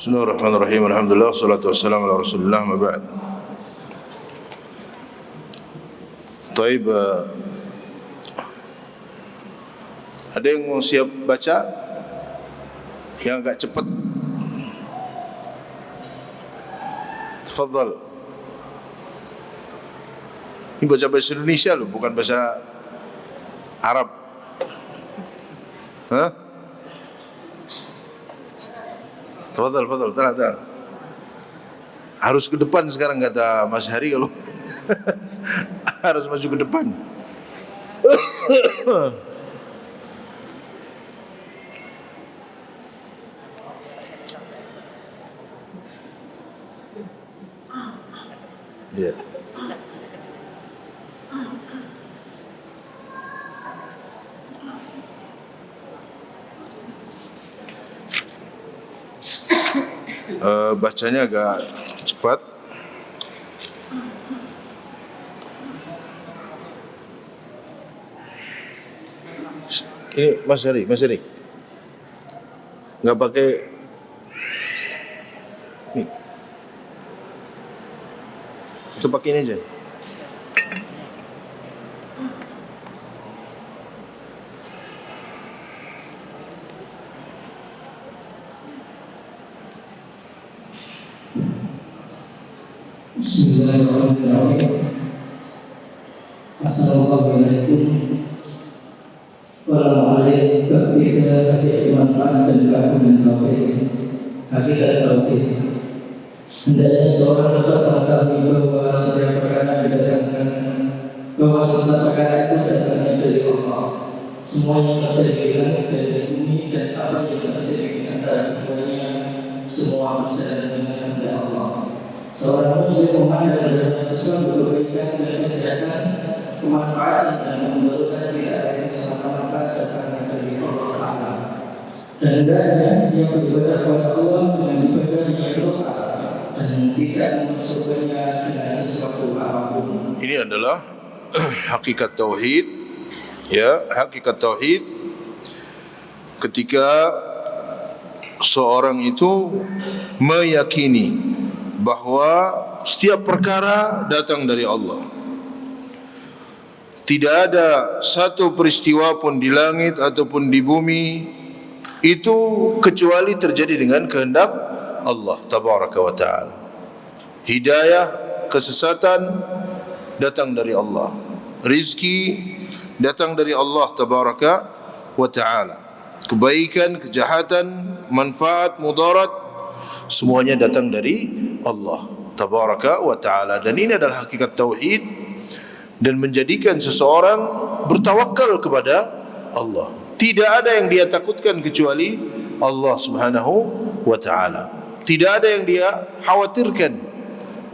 Bismillahirrahmanirrahim. Alhamdulillah, wassalatu wassalamu ala Rasulillah, ma ba'd. Taib, ada yang mau siap baca? Yang agak cepat. Tafadhal. Ini baca bahasa Indonesia loh, bukan bahasa Arab. Hah? Tafadhal, tafadhal. Harus ke depan sekarang kata Mas Hari kalau harus maju ke depan. Ya. Bacanya agak cepat. Ini Mas Hari, nggak pakai ini, itu pakai ini aja. Bismillahirrahmanirrahim. Assalamualaikum warahmatullahi wabarakatuh. Hakikat manfaat dan keagungan tauhid. Hakikat tauhid. Hendaknya seorang dapat mengetahui bahwa setiap perkara didatangkan, bahwa setiap perkara itu datangnya dari Allah. Semua yang terjadi di langit dan di bumi dan apa yang terjadi di antara keduanya, semua berjalan dengan kehendak Allah. Seorang muslim memandang dalam sesuatu kebaikan dan kejahatan, kemanfaatan dan kemudahan tidak lain semata-mata datangnya dari Allah Ta'ala. Dan hendaknya yang beribadah kepada Allah dengan ibadah yang doa dan tidak memasukkannya dengan sesuatu apapun. Ini adalah hakikat tauhid, ya, hakikat tauhid ketika seorang itu meyakini bahwa setiap perkara datang dari Allah. Tidak ada satu peristiwa pun di langit ataupun di bumi itu kecuali terjadi dengan kehendak Allah tabaraka wa ta'ala. Hidayah, kesesatan datang dari Allah. Rizki datang dari Allah tabaraka wa ta'ala. Kebaikan, kejahatan, manfaat, mudarat, semuanya datang dari Allah tabaraka wa ta'ala. Dan ini adalah hakikat tauhid dan menjadikan seseorang bertawakal kepada Allah. Tidak ada yang dia takutkan kecuali Allah subhanahu wa ta'ala. Tidak ada yang dia khawatirkan.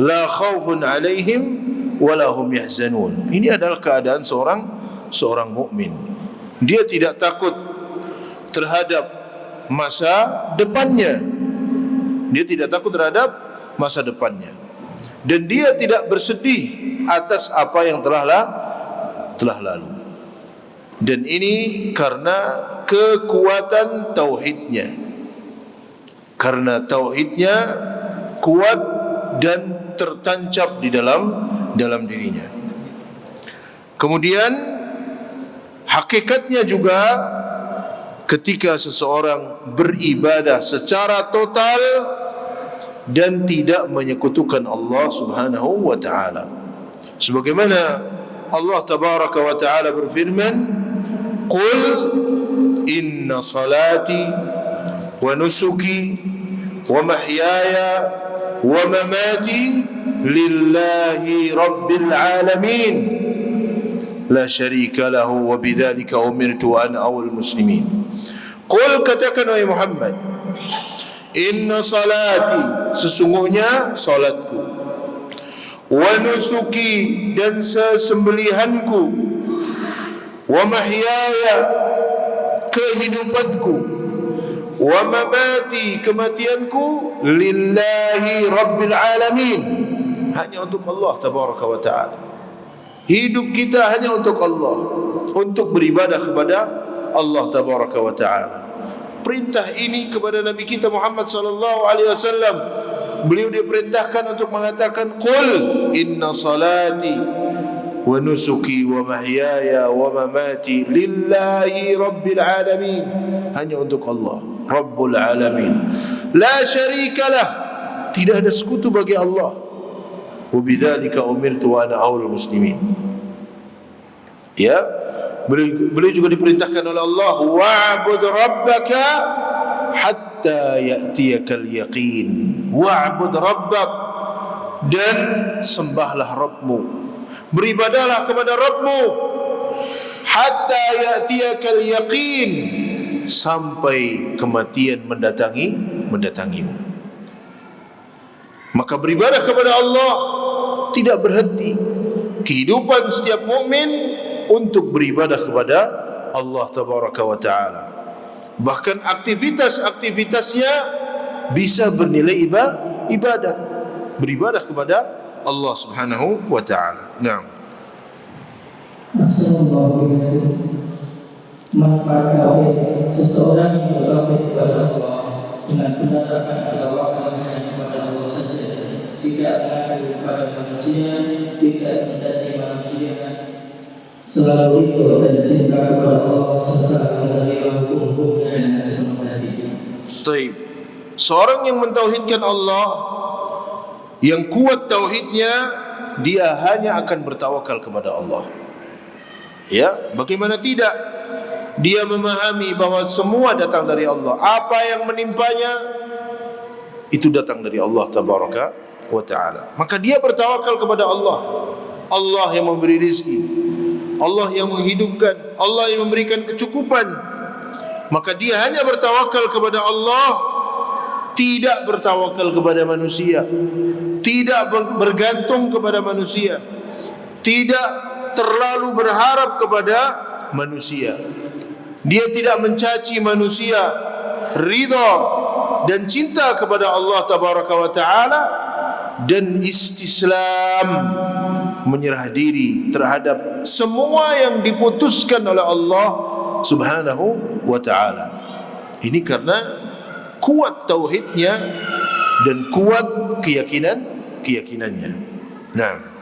La khawfun alaihim wa lahum yahzanun. Ini adalah keadaan seorang mukmin. Dia tidak takut terhadap masa depannya. Dia tidak takut terhadap masa depannya. Dan dia tidak bersedih atas apa yang telah lalu. Dan ini karena kekuatan tauhidnya. Karena tauhidnya kuat dan tertancap di dalam dirinya. Kemudian hakikatnya juga ketika seseorang beribadah secara total dan tidak menyekutukan Allah subhanahu wa ta'ala. Sebagaimana Allah tabaraka wa ta'ala berfirman, Qul inna salati wa nusuki wa mahyaya wa mamati lillahi rabbil alamin la syarika lahu wa bidzalika umirtu ana awwal muslimin. Qul, katakan wahai Muhammad, inna salati, sesungguhnya salatku, wa nusuki, dan sesembelihanku, wa mahyaya, kehidupanku, wa mamati, kematianku, lillahi rabbil alamin, hanya untuk Allah tabaraka wa ta'ala. Hidup kita hanya untuk Allah, untuk beribadah kepada Allah tabaraka wa ta'ala. perintah ini kepada Nabi kita Muhammad sallallahu alaihi wasallam. Beliau diperintahkan untuk mengatakan qul inna salati wa nusuki wa mahyaya wa mamati lillahi rabbil alamin. Hanya untuk Allah, Rabbul alamin. La syarikalah, tidak ada sekutu bagi Allah. Wa bidzalika umirtu wa ana awwalul muslimin. Ya, beliau juga diperintahkan oleh Allah, wa'bud rabbaka hatta ya'tiyakal yaqin. Wa'bud rabbak, dan sembahlah Rabbmu, beribadahlah kepada Rabbmu, hatta ya'tiyakal yaqin, sampai kematian mendatangimu. Maka beribadah kepada Allah tidak berhenti. Kehidupan setiap mukmin untuk beribadah kepada Allah tabaraka wa taala. Bahkan aktivitas-aktivitasnya bisa bernilai ibadah, beribadah kepada Allah Subhanahu wa taala. Naam. Manfaat tauhid, seseorang yang bertauhid kepada Allah dengan benar akan bertawakal hanya kepada Allah saja, tidak mengadu kepada manusia, tidak mencaci manusia, selalu ridho dan cinta kepada Allah serta menerima hukum-hukumnya dengan sepenuh hati. Baik. Seorang yang mentauhidkan Allah, yang kuat tauhidnya, dia hanya akan bertawakal kepada Allah. Ya, bagaimana tidak? Dia memahami bahwa semua datang dari Allah. Apa yang menimpanya itu datang dari Allah tabaraka wa taala. Maka dia bertawakal kepada Allah. Allah yang memberi rezeki, Allah yang menghidupkan, Allah yang memberikan kecukupan. Maka dia hanya bertawakal kepada Allah, tidak bertawakal kepada manusia, tidak bergantung kepada manusia, tidak terlalu berharap kepada manusia. Dia tidak mencaci manusia, ridha dan cinta kepada Allah tabaraka wa taala, dan istislam, menyerah diri terhadap semua yang diputuskan oleh Allah Subhanahu wa taala. Ini karena kuat tauhidnya dan kuat keyakinannya. Nah,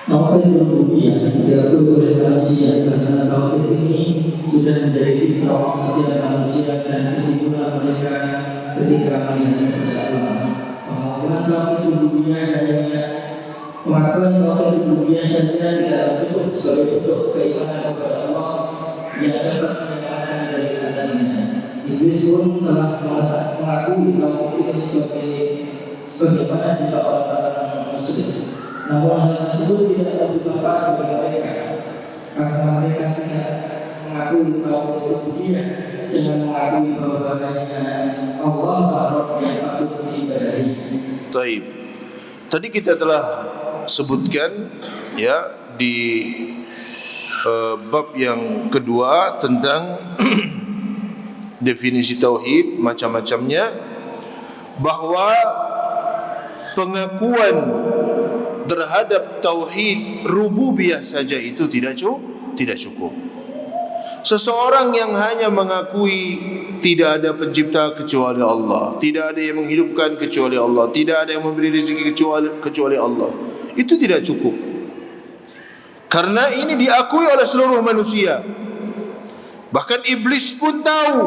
Tauhid rububiyah diatur oleh manusia karena tauhid ini sudah menjadi fitrah setiap manusia dan kesimpulan mereka ketika melihat persoalan. Pengakuan tauhid rububiyah hanya pengakuan tauhid rububiyah saja tidak cukup sebagai bentuk keimanan kepada Allah yang dapat menyelamatkan dari adanya. Iblis pun telah mengakui tauhid itu sebagaimana juga orang-orang musyrik. Namun hal tersebut tidak bermanfaat bagi mereka karena mereka tidak mengakui tauhid rububiyah dengan mengakui bahwasanya Allah Rabb yang patut diibadahi. baik. Tadi kita telah sebutkan ya di bab yang kedua tentang definisi tauhid macam-macamnya, bahwa pengakuan terhadap tauhid rububiyah saja itu tidak cukup. Seseorang yang hanya mengakui tidak ada pencipta kecuali Allah, tidak ada yang menghidupkan kecuali Allah, tidak ada yang memberi rezeki kecuali Allah, itu tidak cukup. Karena ini diakui oleh seluruh manusia. Bahkan iblis pun tahu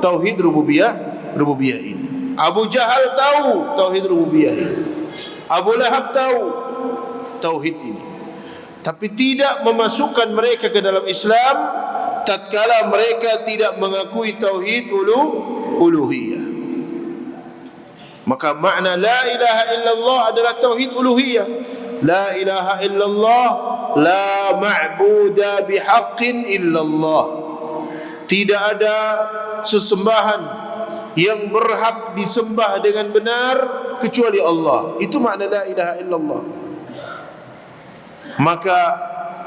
tauhid rububiyah ini. Abu Jahal tahu tauhid rububiyah ini. Abu Lahab tahu tauhid ini, tapi tidak memasukkan mereka ke dalam Islam tatkala mereka tidak mengakui tauhid uluhiyah. Maka makna la ilaha illallah adalah tauhid uluhiyah. La ilaha illallah, la ma'buda bihaqqin illallah. Tidak ada sesembahan yang berhak disembah dengan benar kecuali Allah. Itu makna la ilaha illallah. Maka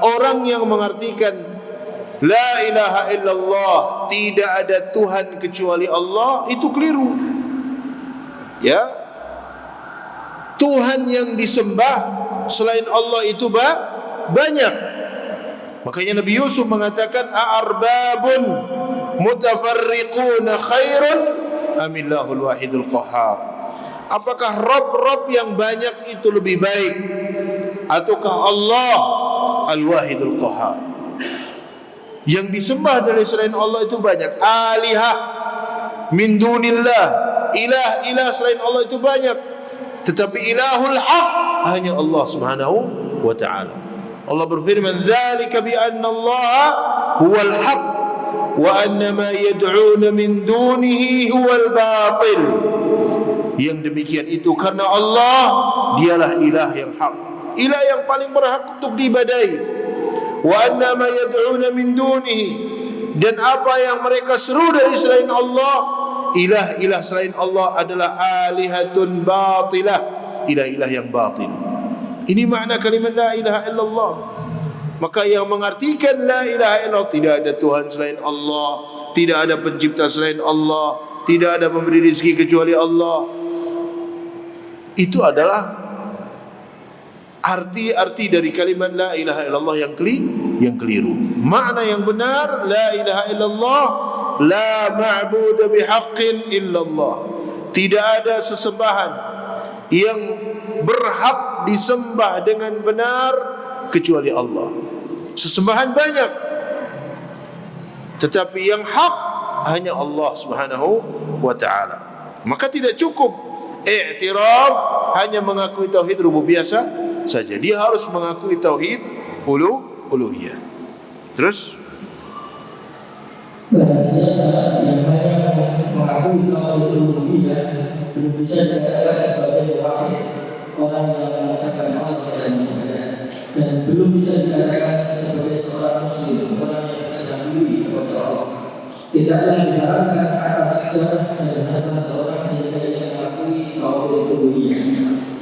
orang yang mengartikan la ilaha illallah, tidak ada Tuhan kecuali Allah, itu keliru. Ya, Tuhan yang disembah selain Allah itu banyak. Makanya Nabi Yusuf mengatakan, a'arbabun mutafarriquna khairun amillahul wahidul qahhar. Apakah Rabb yang banyak itu lebih baik, ataukah Allah al-wahidul qahhar? Yang disembah dari selain Allah itu banyak. Alihah min dunillah, ilah selain Allah itu banyak, tetapi ilahul haq hanya Allah subhanahu wa ta'ala. Allah berfirman, "Dzalika bi anna Allah huwal haq wa anna ma yad'una min dunihi huwal batil." Yang demikian itu karena Allah dialah ilah yang hak, ilah yang paling berhak untuk diibadahi. Wa anna ma yad'una min dunihi, dan apa yang mereka seru dari selain Allah, ilah-ilah selain Allah adalah alihatun batilah, ilah-ilah yang batil. Ini makna kalimat la ilaha illallah. Maka yang mengartikan la ilaha illallah, tidak ada Tuhan selain Allah, tidak ada pencipta selain Allah, tidak ada memberi rezeki kecuali Allah, itu adalah arti-arti dari kalimat la ilaha illallah yang keliru. Makna yang benar, la ilaha illallah, la ma'budu bihaqqin illallah. Tidak ada sesembahan yang berhak disembah dengan benar kecuali Allah. Sesembahan banyak, tetapi yang hak hanya Allah subhanahu wa ta'ala. Maka tidak cukup i'tiraf hanya mengakui tauhid rububiyah saja. Dia harus mengakui tauhid uluhiyah. Terus siapa yang hanya mengakui tauhid rububiyah belum bisa dikatakan sebagai wahid, orang yang merasakan Allah dan ibadah, dan belum bisa dikatakan sebagai seorang muslim, orang yang berserah diri kepada Allah. Tidaklah diharapkan atas sejarah dan atas seorang sehingga ia mengakui tauhid rububiyah.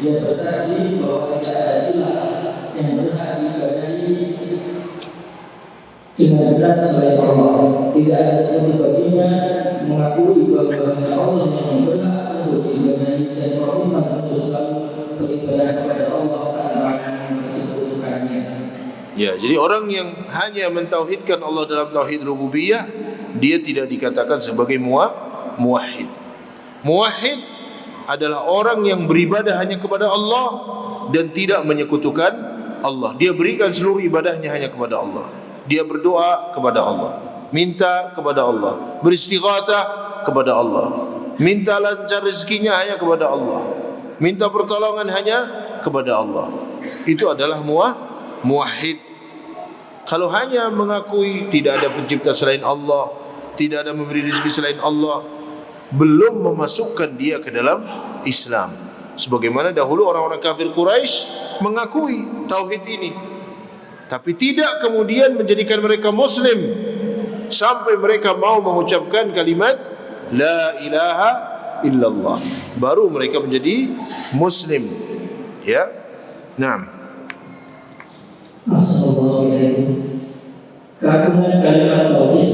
Dia bersaksi bahwa tidak ada ilah yang berhak diibadahi dengan benar selain Allah. Tidak ada sesuatu baginya mengakui bahwa hanya Allah yang berhak untuk diibadahi, dan komitmen untuk selalu beribadah kepada Allah tanpa mensekutukannya. ya, jadi orang yang hanya mentauhidkan Allah dalam tauhid rububiyah, dia tidak dikatakan sebagai muwahhid. Muwahhid adalah orang yang beribadah hanya kepada Allah dan tidak menyekutukan Allah. Dia berikan seluruh ibadahnya hanya kepada Allah. Dia berdoa kepada Allah, minta kepada Allah, beristighatsah kepada Allah, minta lancar rezekinya hanya kepada Allah, minta pertolongan hanya kepada Allah. Itu adalah muwahhid. Kalau hanya mengakui tidak ada pencipta selain Allah, tidak ada memberi rezeki selain Allah, belum memasukkan dia ke dalam Islam. Sebagaimana dahulu orang-orang kafir Quraisy mengakui tauhid ini, tapi tidak kemudian menjadikan mereka muslim sampai mereka mau mengucapkan kalimat la ilaha illallah, baru mereka menjadi muslim. Ya, naam. Assalamualaikum. Keagungan kalimat tauhid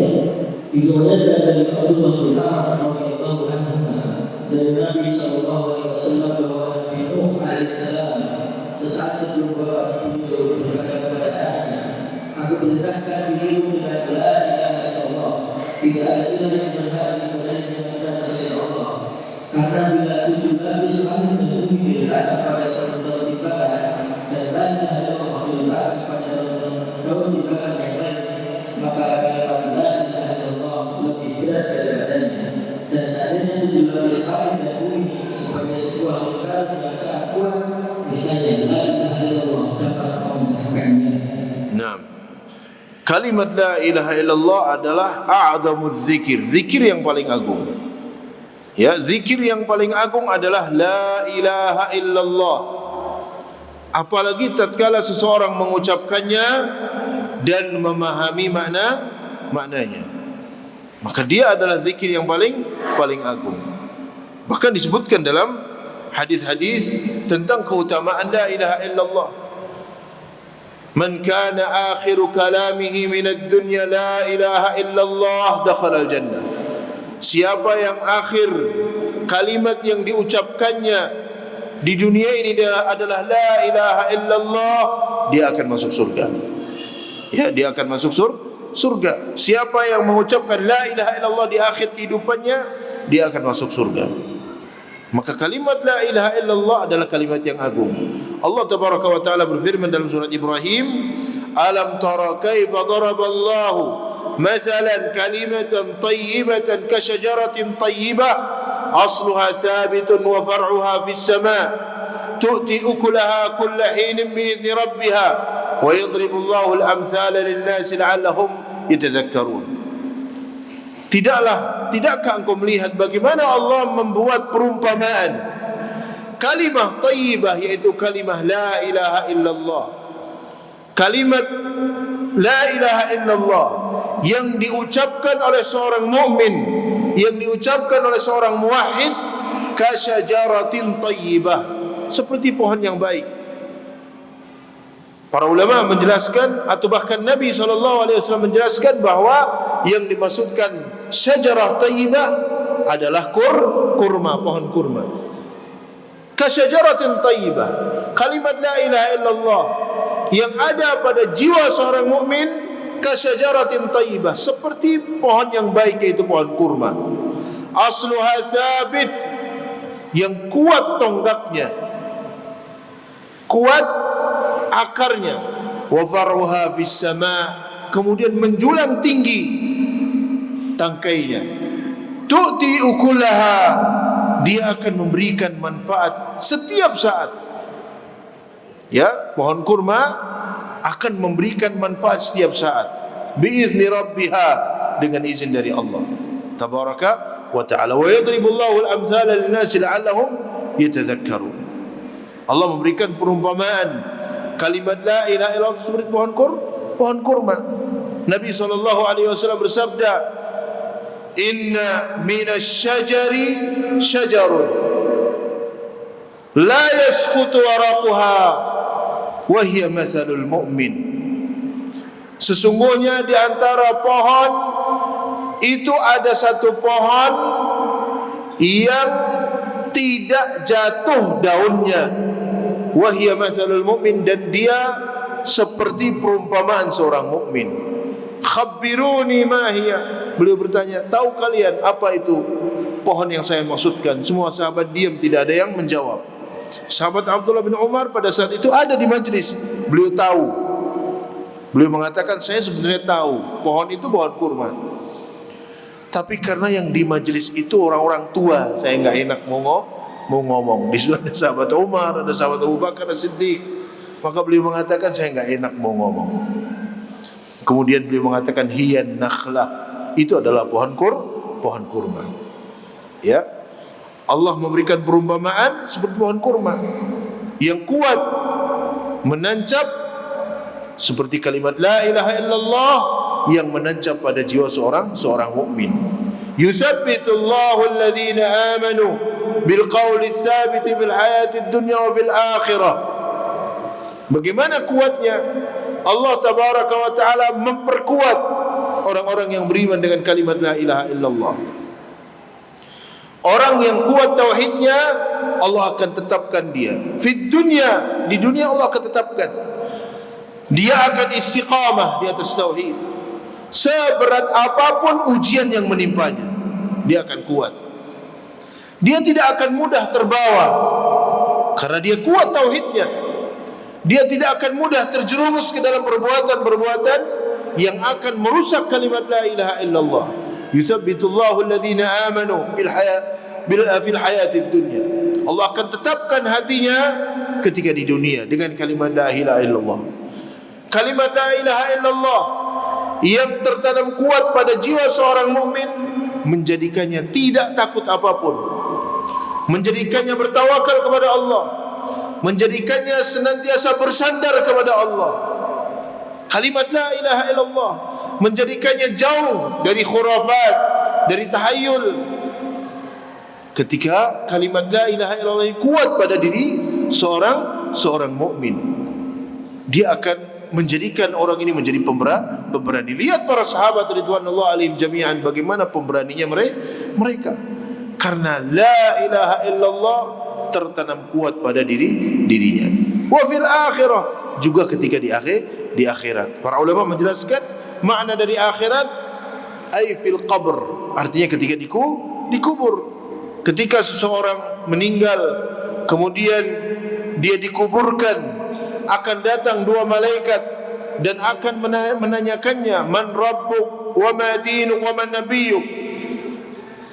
diriwayatkan dari Abdullah bin Amr radhiyallahu anhu dari Nabi sallallahu alaihi wasallam bahwa Nabi Nuh alaihissalam sesaat sebelum wafat beliau berkata kepada anaknya, "Aku perintahkan dirimu dengan la ilaha illallah, tidak ada ilah yang berhak diibadahi dengan benar selain Allah. Karena bila tujuh lapis langit dan bumi diletakkan pada satu daun timbangan, dan la ilaha illallah diletakkan pada daun timbangan yang lain, maka kalimat la ilaha illallah lebih berat daripadanya. Dan seandainya tujuh lapis langit dan bumi sebagai sebuah lingkaran yang sangat kuat, misalnya la ilaha illallah dapat memecahkannya." Naam. Kalimat la ilaha illallah adalah a'zamuz zikir, zikir yang paling agung. Ya, zikir yang paling agung adalah la ilaha illallah. Apalagi tatkala seseorang mengucapkannya dan memahami maknanya, maka dia adalah zikir yang paling agung. Bahkan disebutkan dalam hadis-hadis tentang keutamaan la ilaha illallah. Man kana akhiru kalamihi minad dunya la ilaha illallah dakhala al-jannah. Siapa yang akhir kalimat yang diucapkannya di dunia ini adalah la ilaha illallah, dia akan masuk surga. Ya, dia akan masuk surga. Siapa yang mengucapkan la ilaha illallah di akhir kehidupannya, dia akan masuk surga. Maka kalimat la ilaha illallah adalah kalimat yang agung. Allah tabaraka wa taala berfirman dalam surat Ibrahim, alam tara kaifa daraballahu mathalan kalimatan tayyibatan ka syajaratin tayyibah asluha thabitun wa far'uha fis sama' tu'ti ukulaha kulla hinin bi'izni rabbiha wa yadribu Allahu al-amthala lin-nasi la'allahum yatadhakkarun. Tidakkah engkau melihat bagaimana Allah membuat perumpamaan kalimah tayyibah, yaitu kalimah la ilaha illallah. Kalimat la ilaha illallah yang diucapkan oleh seorang mukmin, yang diucapkan oleh seorang muwahhid, kasyajaratin tayyibah, seperti pohon yang baik. Para ulama menjelaskan, atau bahkan Nabi SAW menjelaskan bahawa yang dimaksudkan syajarah tayyibah adalah kurma, pohon kurma. Kasyajaratin tayyibah, kalimat la ilaha illallah yang ada pada jiwa seorang mukmin, kasyajaratin tayyibah, seperti pohon yang baik, yaitu pohon kurma. Asluha thabit, yang kuat tonggaknya, kuat akarnya, wa far'uha fis sama', kemudian menjulang tinggi tangkainya. Tu'ti ukulaha, dia akan memberikan manfaat setiap saat. Ya, pohon kurma akan memberikan manfaat setiap saat. Bi'izni rabbiha, dengan izin dari Allah tabaraka wa ta'ala. Wa yadribullahu al-amthala lin-nasi la'allahum yatadhakkarun. Allah memberikan perumpamaan kalimat la ilaha illallah seperti pohon kurma. Nabi SAW bersabda, inna minasyajari syajarun la yasqutu waraquha wa hiya mathalul mu'min. Sesungguhnya di antara pohon itu ada satu pohon yang tidak jatuh daunnya, wa hiya mathalul mu'min, dan dia seperti perumpamaan seorang mukmin. Khabbiruni ma hiya, beliau bertanya, tahu kalian apa itu pohon yang saya maksudkan? Semua sahabat diam, tidak ada yang menjawab. Sahabat Abdullah bin Umar pada saat itu ada di majlis, beliau tahu. Beliau mengatakan, saya sebenarnya tahu pohon itu pohon kurma, tapi karena yang di majlis itu orang-orang tua, saya enggak enak mau ngomong. Di situ ada sahabat Umar, ada sahabat Abu Bakar As-Siddiq, maka beliau mengatakan, saya enggak enak mau ngomong. Kemudian beliau mengatakan, hiyan nakhlah, itu adalah pohon kurma. Ya, Allah memberikan perumpamaan seperti pohon kurma yang kuat, menancap, seperti kalimat la ilaha illallah yang menancap pada jiwa seorang mukmin. Yuthabbitullahu alladhina amanu bil qawli tsabiti fil hayatid dunya wa fil akhirah. Bagaimana kuatnya Allah tabaraka wa taala memperkuat orang-orang yang beriman dengan kalimat la ilaha illallah. Orang yang kuat tauhidnya, Allah akan tetapkan dia fid dunya, di dunia Allah akan tetapkan dia, akan istiqamah di atas tauhid. Seberat apapun ujian yang menimpanya, dia akan kuat. Dia tidak akan mudah terbawa karena dia kuat tauhidnya. Dia tidak akan mudah terjerumus ke dalam perbuatan-perbuatan yang akan merusak kalimat la ilaha illallah. Yuthabbitullahu alladhina amanu fil hayatid dunya. Allah akan tetapkan hatinya ketika di dunia dengan kalimat la ilaha illallah. Kalimat la ilaha illallah yang tertanam kuat pada jiwa seorang mukmin menjadikannya tidak takut apapun, menjadikannya bertawakal kepada Allah, menjadikannya senantiasa bersandar kepada Allah. Kalimat la ilaha illallah menjadikannya jauh dari khurafat, dari tahayul. Ketika kalimat la ilaha illallah kuat pada diri seorang mukmin, dia akan menjadikan orang ini menjadi pemberani. Lihat para sahabat ridwanullah alaihim jami'an, bagaimana pemberaninya mereka. Karena la ilaha illallah tertanam kuat pada dirinya. Wa fil akhirah, juga ketika di akhirat. Para ulama menjelaskan makna dari akhirat ay fil qabr, artinya ketika dikubur. Ketika seseorang meninggal kemudian dia dikuburkan, akan datang dua malaikat dan akan menanyakannya, man rabbuk wa ma dinuk wa man nabiyyuk.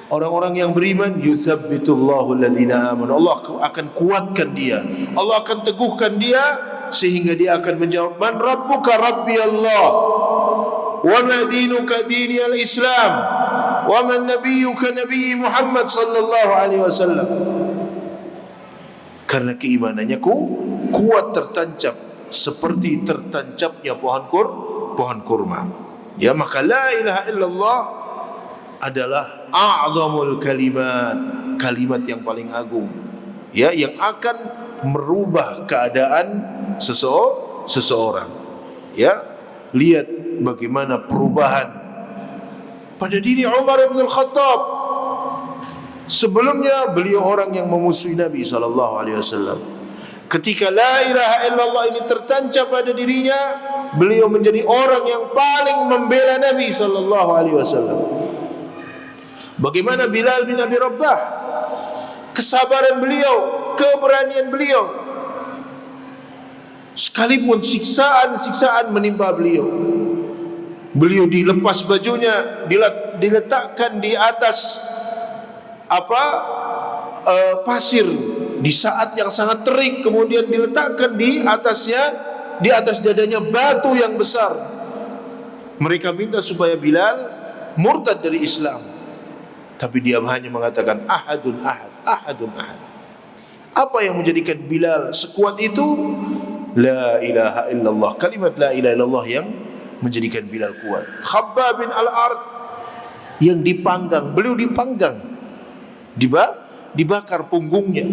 Orang-orang yang beriman, yuthabbitullahu alladhina amanu, Allah akan kuatkan dia, Allah akan teguhkan dia, sehingga dia akan menjawab, man rabbuka rabbi Allah, wa ma dinuka dini al-Islam, wa man nabiyyuka nabiyyi Muhammad sallallahu alaihi wasallam. Karena keimanannya kuat, tertancap seperti tertancapnya pohon kurma. Ya, maka la ilaha illallah adalah a'zamul kalimat yang paling agung, ya, yang akan merubah keadaan seseorang. Ya, lihat bagaimana perubahan pada diri Umar bin Al-Khattab. Sebelumnya beliau orang yang memusuhi Nabi sallallahu alaihi wasallam. Ketika la ilaha illallah ini tertancap pada dirinya, beliau menjadi orang yang paling membela Nabi sallallahu alaihi wasallam. Bagaimana Bilal bin Abi Rabah, kesabaran beliau, keberanian beliau, sekalipun siksaan menimpa beliau, beliau dilepas bajunya, diletakkan di atas pasir di saat yang sangat terik, kemudian diletakkan di atas dadanya batu yang besar. Mereka minta supaya Bilal murtad dari Islam, tapi dia hanya mengatakan ahadun ahad, ahadun ahad. Apa yang menjadikan Bilal sekuat itu? La ilaha illallah, kalimat la ilaha illallah yang menjadikan Bilal kuat. Khabbab bin Al-Ard yang dipanggang, beliau dipanggang, dibakar punggungnya,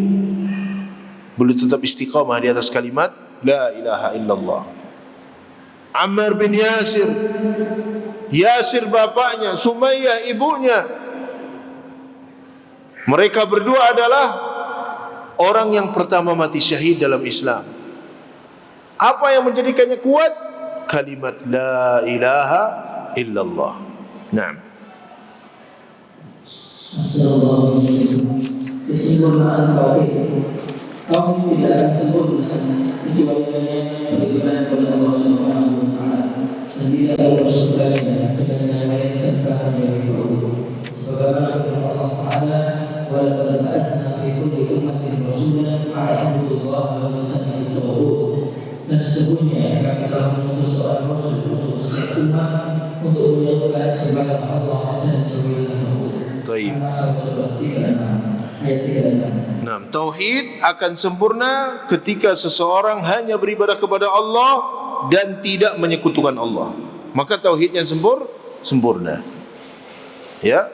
beliau tetap istiqamah di atas kalimat la ilaha illallah. Ammar bin Yasir, Yasir bapaknya, Sumayyah ibunya, mereka berdua adalah orang yang pertama mati syahid dalam Islam. Apa yang menjadikannya kuat? Kalimat la ilaha illallah. Naam. Assalamualaikum. Kesempurnaan tauhid. Tauhid tidak akan sempurna kecuali dengan beriman kepada Allah Subhanahu wa taala dan tidak ada bersekutunya dengan yang lain serta dari Allah. Sebagaimana firman Allah Taala, wa laqad ba'athna fi kulli ummatin rasulan an i'budu Allaha wa ijtanibu at-taghut. Dan sesungguhnya kami telah mengutus seorang rasul untuk setiap umat untuk menyembah sembah Allah dan sembah Taib. Nah, tauhid akan sempurna ketika seseorang hanya beribadah kepada Allah dan tidak menyekutukan Allah. Maka tauhidnya sempurna. Ya,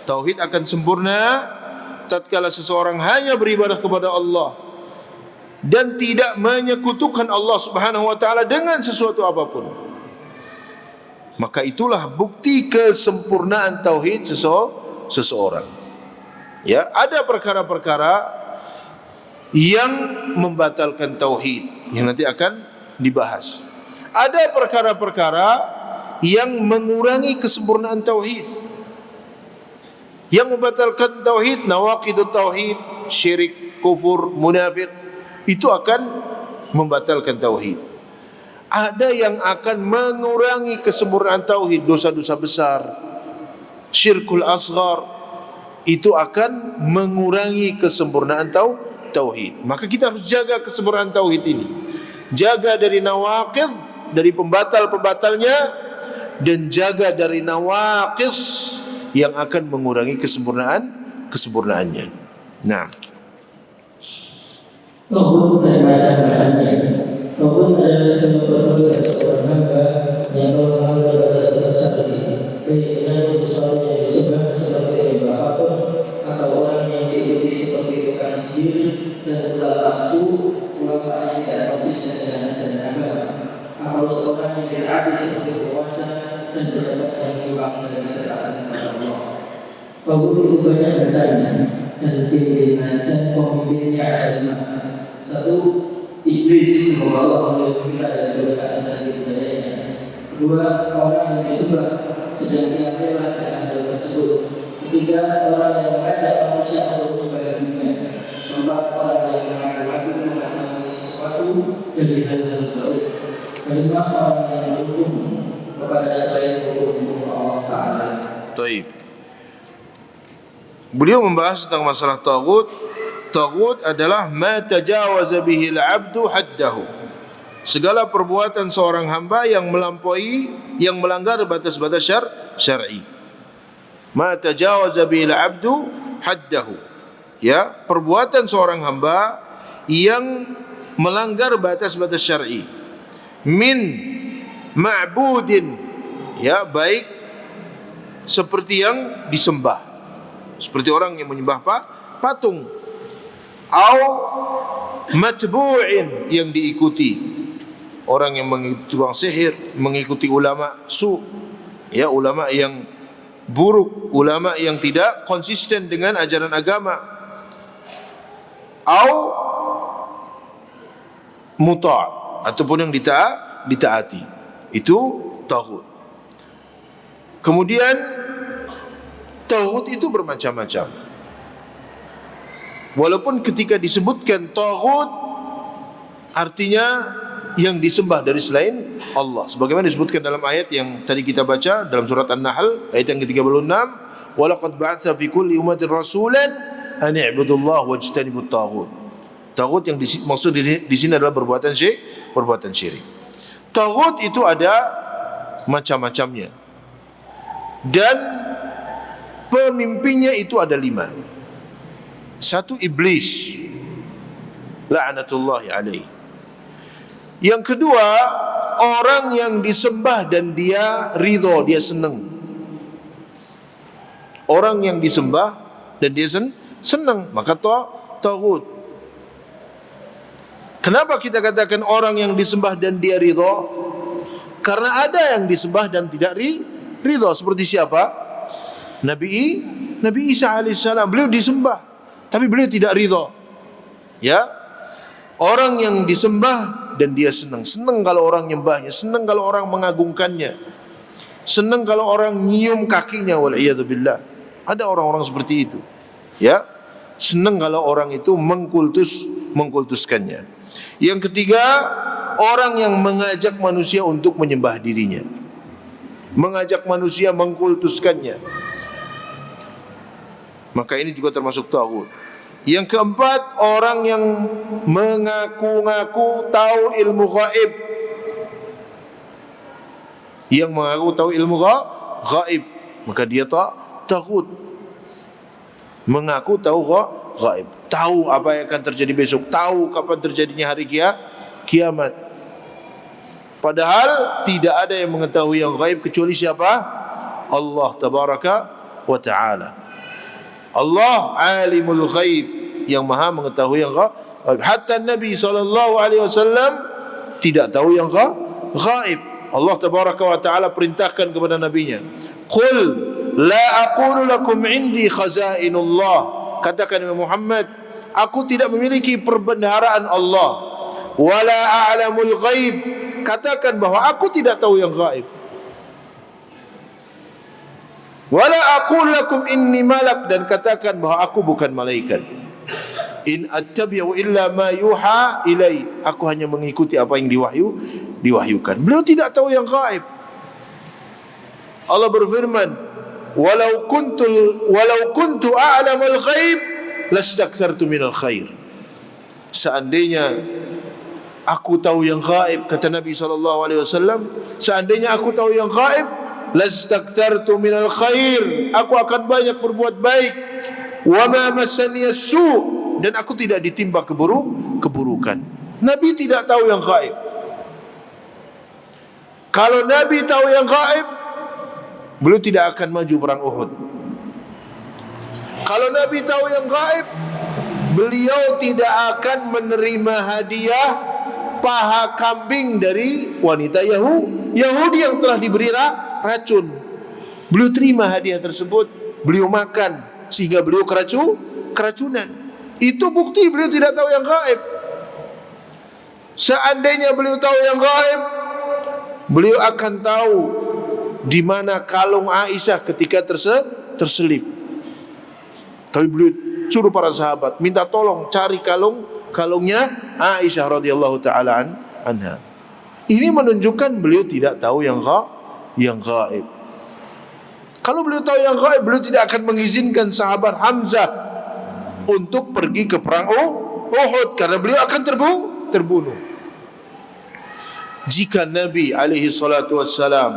tauhid akan sempurna tatkala seseorang hanya beribadah kepada Allah dan tidak menyekutukan Allah Subhanahu wa taala dengan sesuatu apapun. Maka itulah bukti kesempurnaan tauhid seseorang. Ya, ada perkara-perkara yang membatalkan tauhid yang nanti akan dibahas. Ada perkara-perkara yang mengurangi kesempurnaan tauhid. Yang membatalkan tauhid, nawaqidut tauhid, syirik, kufur, munafik, itu akan membatalkan tauhid. Ada yang akan mengurangi kesempurnaan tauhid, dosa-dosa besar, syirkul asghar, itu akan mengurangi kesempurnaan tauhid. Maka kita harus jaga kesempurnaan tauhid ini. Jaga dari nawaqid, dari pembatal-pembatalnya, dan jaga dari nawaqis yang akan mengurangi kesempurnaannya. Nah, Tauhid dan macam-macamnya. Tauhid adalah sebuah seorang hamba yang telah mengambil kepada seorang saksi, baik dengan sesuatu yang disebut seperti apapun, atau orang yang diikuti seperti bukan sendiri dan pula nafsu, ulama yang tidak konsisten dengan ajaran agama, atau seorang yang ditaati seperti penguasa dan pejabat yang menyumbang dari ketaatan kepada Allah. Tauhid itu banyak macamnya dan pimpinan dan pemimpinnya ada 5. 1. iblis, semoga Allah melindungi kita dari godaan dan hidayahnya. Kedua, orang yang disembah sedang dia rela dengan hal tersebut. Ketiga, orang yang mengajak manusia untuk menyembahnya. Keempat, orang yang mengaku mengetahui sesuatu dari hal-hal baik. Kelima, orang yang mendukung kepada selain hukum Allah Ta'ala. Taib. Beliau membahas tentang masalah taghut. Taghut adalah ma tajawaza bihi al-'abdu haddahu. Segala perbuatan seorang hamba yang melampaui, yang melanggar batas-batas syar'i. Ma tajawaza bihi al-'abdu haddahu. Ya, perbuatan seorang hamba yang melanggar batas-batas syar'i. Min ma'budin, ya, baik seperti yang disembah, seperti orang yang menyembah patung, au matbu'in, yang diikuti, orang yang mengikuti tukang sihir, mengikuti ulama ya, ulama yang buruk, ulama yang tidak konsisten dengan ajaran agama, au muta', ataupun yang ditaati. Itu taghut. Kemudian taghut itu bermacam-macam. Walaupun ketika disebutkan taghut artinya yang disembah dari selain Allah, sebagaimana disebutkan dalam ayat yang tadi kita baca dalam surat An-Nahl ayat yang ke-36, walaqad ba'atsa fi kulli ummatin rasulan an i'budullaha wajtanibut taghut. Taghut yang dimaksud di sini adalah perbuatan syirik. Taghut itu ada macam-macamnya, dan pemimpinnya itu ada 5. Satu, iblis, la'natullahi alaihi. Yang kedua, orang yang disembah dan dia ridha, dia senang. Orang yang disembah dan dia senang, maka taghut. Kenapa kita katakan orang yang disembah dan dia ridha? Karena ada yang disembah dan tidak ridha. Seperti siapa? Nabi Isa alaihissalam, beliau disembah tapi beliau tidak ridha. Ya, orang yang disembah dan dia senang kalau orang nyembahnya, senang kalau orang mengagungkannya, senang kalau orang nyium kakinya, wal'iyadzubillah. Ada orang-orang seperti itu, ya, senang kalau orang itu mengkultuskannya. Yang ketiga, orang yang mengajak manusia untuk menyembah dirinya, mengajak manusia mengkultuskannya, maka ini juga termasuk taghut. Yang keempat, orang yang mengaku-ngaku tahu ilmu gaib, yang mengaku tahu ilmu gaib, maka dia taghut. Mengaku tahu gaib, tahu apa yang akan terjadi besok, tahu kapan terjadinya hari kiamat. Padahal tidak ada yang mengetahui yang gaib kecuali siapa? Allah tabaraka wa ta'ala. Allah alimul ghaib, yang maha mengetahui yang gaib. Hatta Nabi SAW tidak tahu yang gaib. Allah tabaraka wa ta'ala perintahkan kepada nabinya, qul la aqulu lakum indi khazainullah. Katakan Muhammad, aku tidak memiliki perbendaharaan Allah. Wala a'lamul ghaib. Katakan bahwa aku tidak tahu yang gaib. Wala aqul lakum inni malak, dan katakan bahwa aku bukan malaikat. In attabi'u illa ma yuha ilai, aku hanya mengikuti apa yang diwahyukan. Beliau tidak tahu yang gaib. Allah berfirman, walau kuntu a'lamul ghaib lastakthartu minal khair. Seandainya aku tahu yang gaib, kata Nabi SAW, seandainya aku tahu yang gaib, lastakthartu minal khair, aku akan banyak berbuat baik. Wa ma massani as-su', dan aku tidak ditimpa keburukan. Nabi tidak tahu yang gaib. Kalau Nabi tahu yang gaib, beliau tidak akan maju perang Uhud. Kalau Nabi tahu yang gaib, beliau tidak akan menerima hadiah paha kambing dari wanita Yahudi yang telah diberi racun. Beliau terima hadiah tersebut, beliau makan sehingga beliau keracunan. Itu bukti beliau tidak tahu yang gaib. Seandainya beliau tahu yang gaib, beliau akan tahu di mana kalung Aisyah ketika terselip. Tapi beliau suruh para sahabat minta tolong cari kalungnya Aisyah radhiyallahu taala anha. Ini menunjukkan beliau tidak tahu yang gaib. Kalau beliau tahu yang gaib, beliau tidak akan mengizinkan sahabat Hamzah untuk pergi ke perang Uhud, karena beliau akan terbunuh. Jika Nabi alaihi salatu wassalam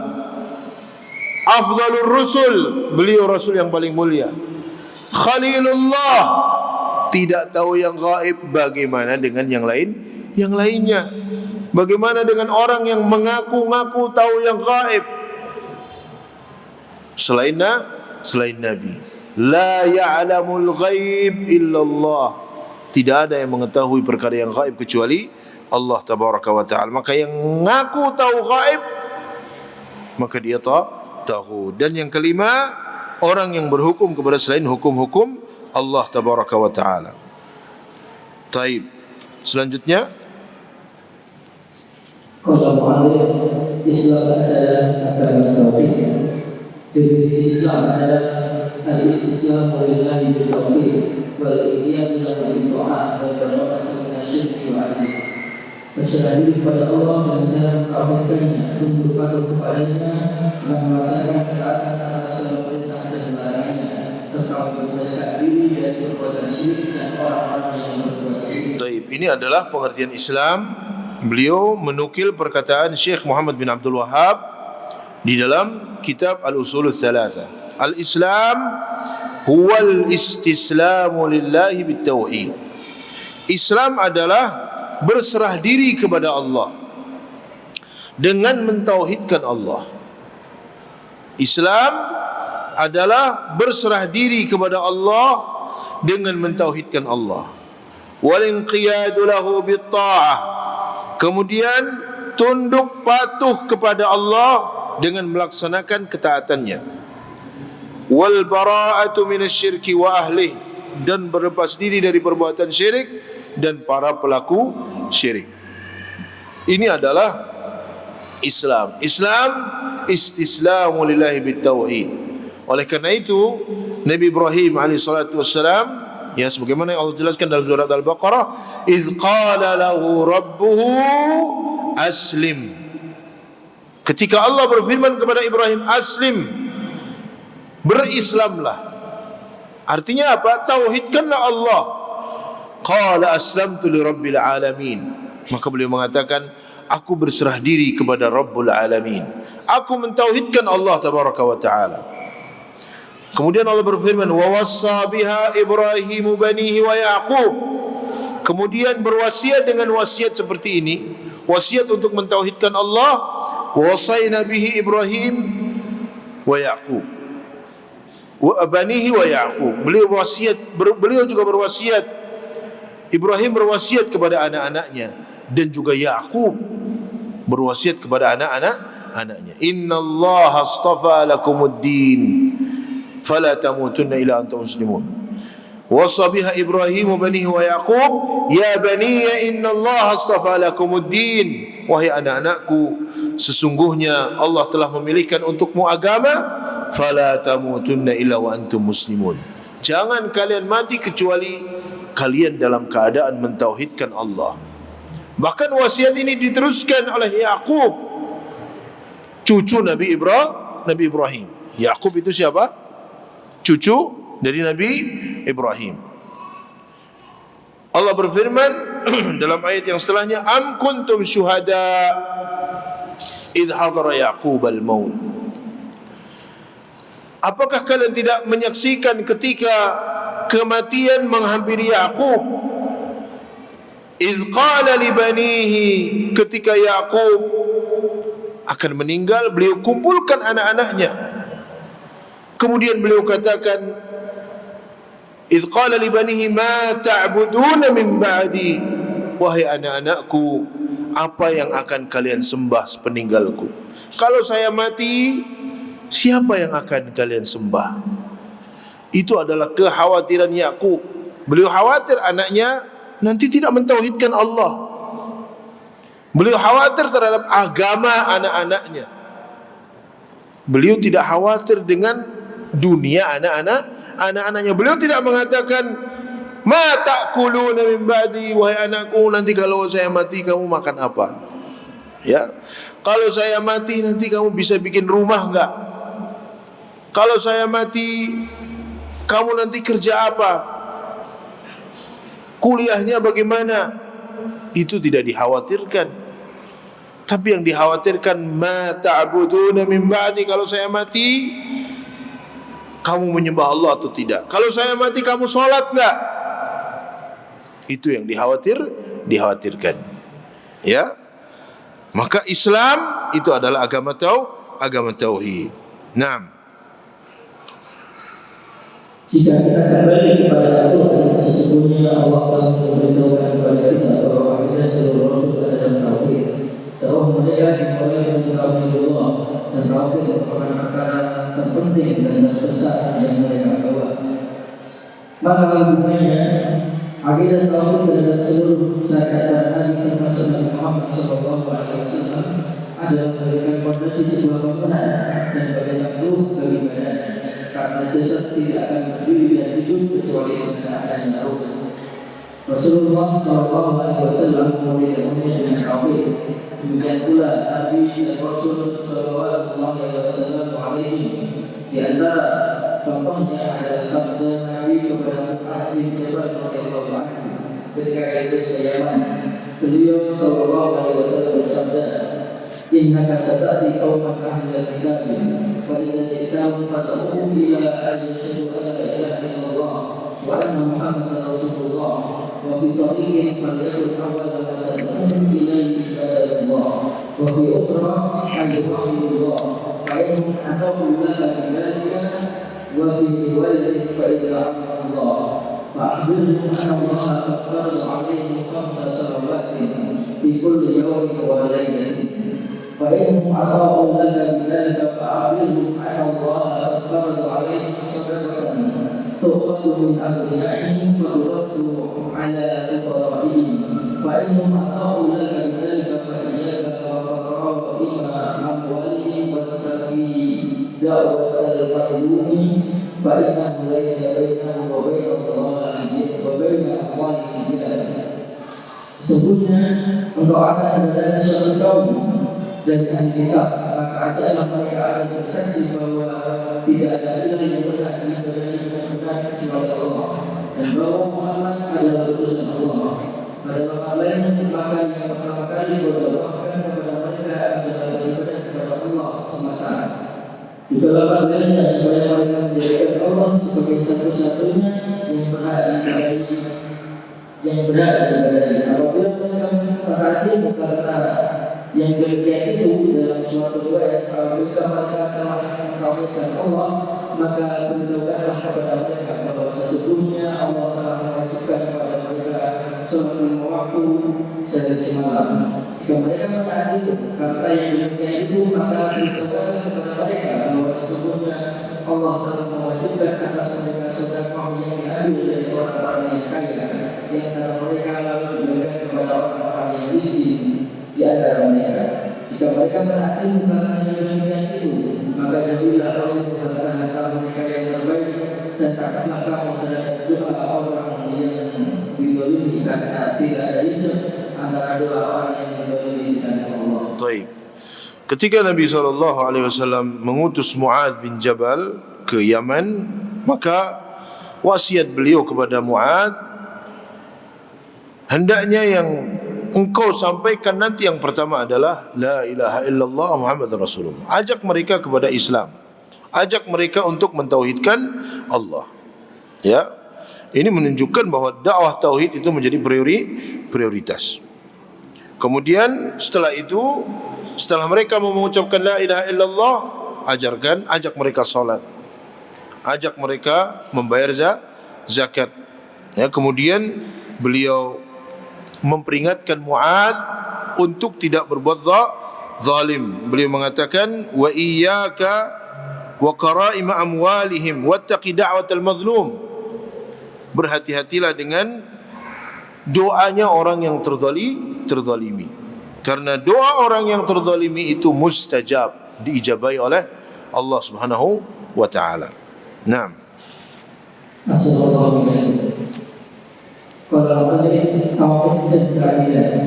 afdalur rusul, beliau rasul yang paling mulia, Khalilullah, tidak tahu yang gaib, bagaimana dengan yang lainnya? Bagaimana dengan orang yang mengaku-ngaku tahu yang gaib selain Nabi? La ya'lamul ghaib illallah. Tidak ada yang mengetahui perkara yang gaib kecuali Allah tabaraka wa ta'ala. Maka yang mengaku tahu gaib, maka dia tahu. Dan yang kelima, orang yang berhukum kepada selain hukum-hukum Allah tabaraka wa ta'ala. Taib. Selanjutnya, Qala Islam adalah agama tauhid. Definisi Islam adalah al-istislamu lillahi bil tauhid wal iqyam lahu bil ta'at wa bara'atu min asy-syirki wa ahlihi. Berserah diri kepada Allah dengan cara mengabaikannya, tunduk patuh kepadanya, melaksanakan ketaatan atas segala perintah dan larangannya, serta membebaskan diri dari perbuatan syirik dan orang-orang yang berbuat syirik. Taib. Ini adalah pengertian Islam. Beliau menukil perkataan Syekh Muhammad bin Abdul Wahhab di dalam kitab Al-Usulul Thalatha. Al-Islam huwal istislamu lillahi bitauhid. Islam adalah berserah diri kepada Allah dengan mentauhidkan Allah. Islam adalah berserah diri kepada Allah dengan mentauhidkan Allah. Wal inqiyadu lahu bit-ta'ah. Kemudian tunduk patuh kepada Allah dengan melaksanakan ketaatannya. Wal bara'atu minasyirki wa ahlihi, dan berlepas diri dari perbuatan syirik dan para pelaku syirik. Ini adalah Islam. Islam istislamu lillahi bitauhid. Oleh karena itu Nabi Ibrahim alaihi salatu wassalam, ya, sebagaimana yang Allah jelaskan dalam surat Al-Baqarah, iz qala lahu rabbuhu aslim. Ketika Allah berfirman kepada Ibrahim, aslim, berislamlah. Artinya apa? Tauhidkanlah Allah. Qala aslamtu li rabbil alamin. Maka beliau mengatakan, aku berserah diri kepada Rabbul Alamin. Aku mentauhidkan Allah tabaraka wa ta'ala. Kemudian Allah berfirman, wa wassa biha Ibrahim banihi wa Yaqub. Kemudian berwasiat dengan wasiat seperti ini, wasiat untuk mentauhidkan Allah. Wa wasaina bihi Ibrahim wa Yaqub wa banihi wa Yaqub. Beliau juga berwasiat. Ibrahim berwasiat kepada anak-anaknya, dan juga Yaqub berwasiat kepada anak-anaknya. Innallaha astafa lakumuddin fala tamutunna illa antum muslimun. Wasa biha Ibrahim banihi wa Yaqub, ya baniya innallaha astafa lakumuddin. Wahai anak-anakku, sesungguhnya Allah telah memilihkan untukmu agama, fala tamutunna illa wa antum muslimun. Jangan kalian mati kecuali kalian dalam keadaan mentauhidkan Allah. Bahkan wasiat ini diteruskan oleh Yaqub, cucu Nabi Ibrahim. Yaqub itu siapa? Cucu dari Nabi Ibrahim. Allah berfirman dalam ayat yang setelahnya, am kuntum syuhada idh hadara Yaqub al-maut. Apakah kalian tidak menyaksikan ketika kematian menghampiri Yaqub? Idh qala li banihi, ketika Yaqub akan meninggal, beliau kumpulkan anak-anaknya. Kemudian beliau katakan, idh qala li banihi ma ta'buduna min ba'di. Wahai anak-anakku, apa yang akan kalian sembah sepeninggalku? Kalau saya mati, siapa yang akan kalian sembah? Itu adalah kekhawatiran Yaqub. Beliau khawatir anaknya nanti tidak mentauhidkan Allah. Beliau khawatir terhadap agama anak-anaknya. Beliau tidak khawatir dengan dunia anak-anaknya. Beliau tidak mengatakan, ma ta'kuluna min ba'di, wahai anakku, nanti kalau saya mati kamu makan apa? Ya. Kalau saya mati nanti kamu bisa bikin rumah enggak? Kalau saya mati kamu nanti kerja apa? Kuliahnya bagaimana? Itu tidak dikhawatirkan. Tapi yang dikhawatirkan, ma ta'buduna min ba'di, kalau saya mati kamu menyembah Allah atau tidak? Kalau saya mati kamu sholat enggak? Itu yang dikhawatirkan. Ya. Maka Islam itu adalah agama tauhid. Naam. Jika kita kembali kepada Al-Quran, sesungguhnya Allah telah memberitahukan kepada kita bahwa akidah seluruh Rasul adalah tauhid. Bahwa mereka dimulai dengan tauhid Allah, dan tauhid merupakan perkara terpenting dan terbesar yang mereka bawa. Maka hubungannya akidah tauhid terhadap seluruh syariat Nabi termasuk Nabi Muhammad SAW adalah memberikan fondasi sebuah bangunan dan badan ruh bagi badan, karena jasad tidak akan berdiri dan hidup kecuali dengan adanya ruh. Rasulullah SAW memulai ilmunya dengan tauhid. Demikian pula Nabi dan Rasul SAW di antara contohnya adalah sabda Nabi kepada Mu'adz bin Jabal radhiyallahu anhu ketika itu Yaman. Beliau SAW bersabda, innaka sata'ti qauman ahlal kitab fa idza ji'tahum fad'uhum ila an yashhadu an la ilaha illallah wa anna muhammadar rasulullah wa bi tariqin falyakun awwala ma tad'uhum ilayhi ibadallah wa bi ukhra an yuwahhidullah fa in ata'u laka bidhalika wa bi riwayatin fa idza Allah fa'akhbirhum anna Allah qad farada 'alaihim 5 salawatin fi kulli yawmin wa laylatin. فإنهم أطاعوا لك بذلك فأخبرهم أن الله قد فرض عليهم صدقة تؤخذ من أغنيائهم فترد على فقرائهم. فإنهم أطاعوا لك بذلك فإياك وقرائم أموالهم واتقي دعوة المظلوم فإنه ليس بينه وبين الله وبين أموالهم حجاب. Sesungguhnya engkau akan berada di suatu kaum dari ahli kitab, maka ajaklah mereka akan bersaksi bahwa tidak ada ilah yang benar diibadahi dengan benar kecuali Allah, dan bahwa Muhammad adalah utusan Allah. Pada tempat lain, maka yang pertama kali berdoakan kepada mereka adalah beribadah kepada Allah semata. Juga tempat lainnya supaya mereka menjadikan Allah sebagai satu-satunya yang berhak diibadahi. Apabila mereka mentaati karena yang demikian itu dalam suatu riwayat, apabila mereka telah mengkafirkan Allah, maka beritahukanlah kepada mereka bahwa sesungguhnya Allah telah mewajibkan kepada mereka sholat lima waktu sehari semalam. Jika mereka mentaati kata yang demikian itu, maka beritahukanlah kepada mereka bahwa sesungguhnya Allah telah mewajibkan atas mereka sedekah yang diambil dari orang-orang yang kaya di antara mereka, lalu diberikan kepada orang-orang yang miskin di antara mereka. Jika mereka menaati perkataan yang demikian itu, maka jauhilah oleh perkataan mereka yang terbaik, dan takkanlah kamu terhadap doa orang yang dizalimi, karena tidak ada hijab antara doa orang yang dizalimi dan Allah. Baik. Ketika Nabi SAW mengutus Mu'adz bin Jabal ke Yaman, maka wasiat beliau kepada Mu'adz, hendaknya yang engkau sampaikan nanti yang pertama adalah la ilaha illallah Muhammad Rasulullah. Ajak mereka kepada Islam, ajak mereka untuk mentauhidkan Allah. Ya, ini menunjukkan bahwa dakwah tauhid itu menjadi prioritas. Kemudian setelah itu, setelah mereka mengucapkan la ilaha illallah, ajak mereka salat, ajak mereka membayar zakat. Ya, kemudian beliau memperingatkan Mu'adz untuk tidak berbuat zalim. Beliau mengatakan, wa iyyaka wa qara'im amwalihim wattaqi da'watal mazlum. Berhati-hatilah dengan doanya orang yang terzalimi. Karena doa orang yang terzalimi itu mustajab, diijabai oleh Allah Subhanahu wa taala. Naam. Assalamualaikum. Kalau ada tauhid dan keadilan,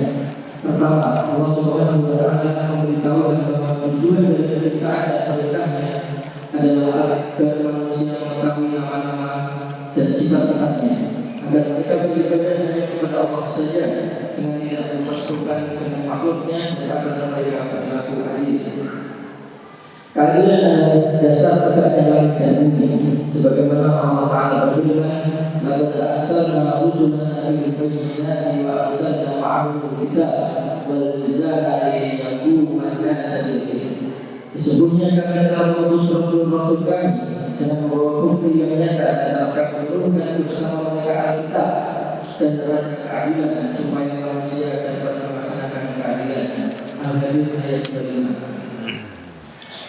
pertama Allah Subhanahu wa taala memberitahukan bahwa tujuan dari penciptaan dan adalah agar manusia mengetahui nama-nama dan sifat-sifatnya, agar mereka beribadah hanya kepada Allah saja dengan tidak memasukkan dengan makhluknya, dan agar mereka berlaku adil. Keadilan adalah dasar tegaknya langit dan bumi, sebagaimana Allah Taala berfirman, "Laqad arsalna rusulana bil bayyinati wa arsalna ma'ahum al-kitaba wal mizana liyaquma an-nasu bil qist." Sesungguhnya kami telah mengutus rasul-rasul kami dengan membawa bukti yang nyata dan akan menurunkan bersama mereka Alkitab dan neraca keadilan supaya manusia dapat melaksanakan keadilan. Al-Hadid ayat 25.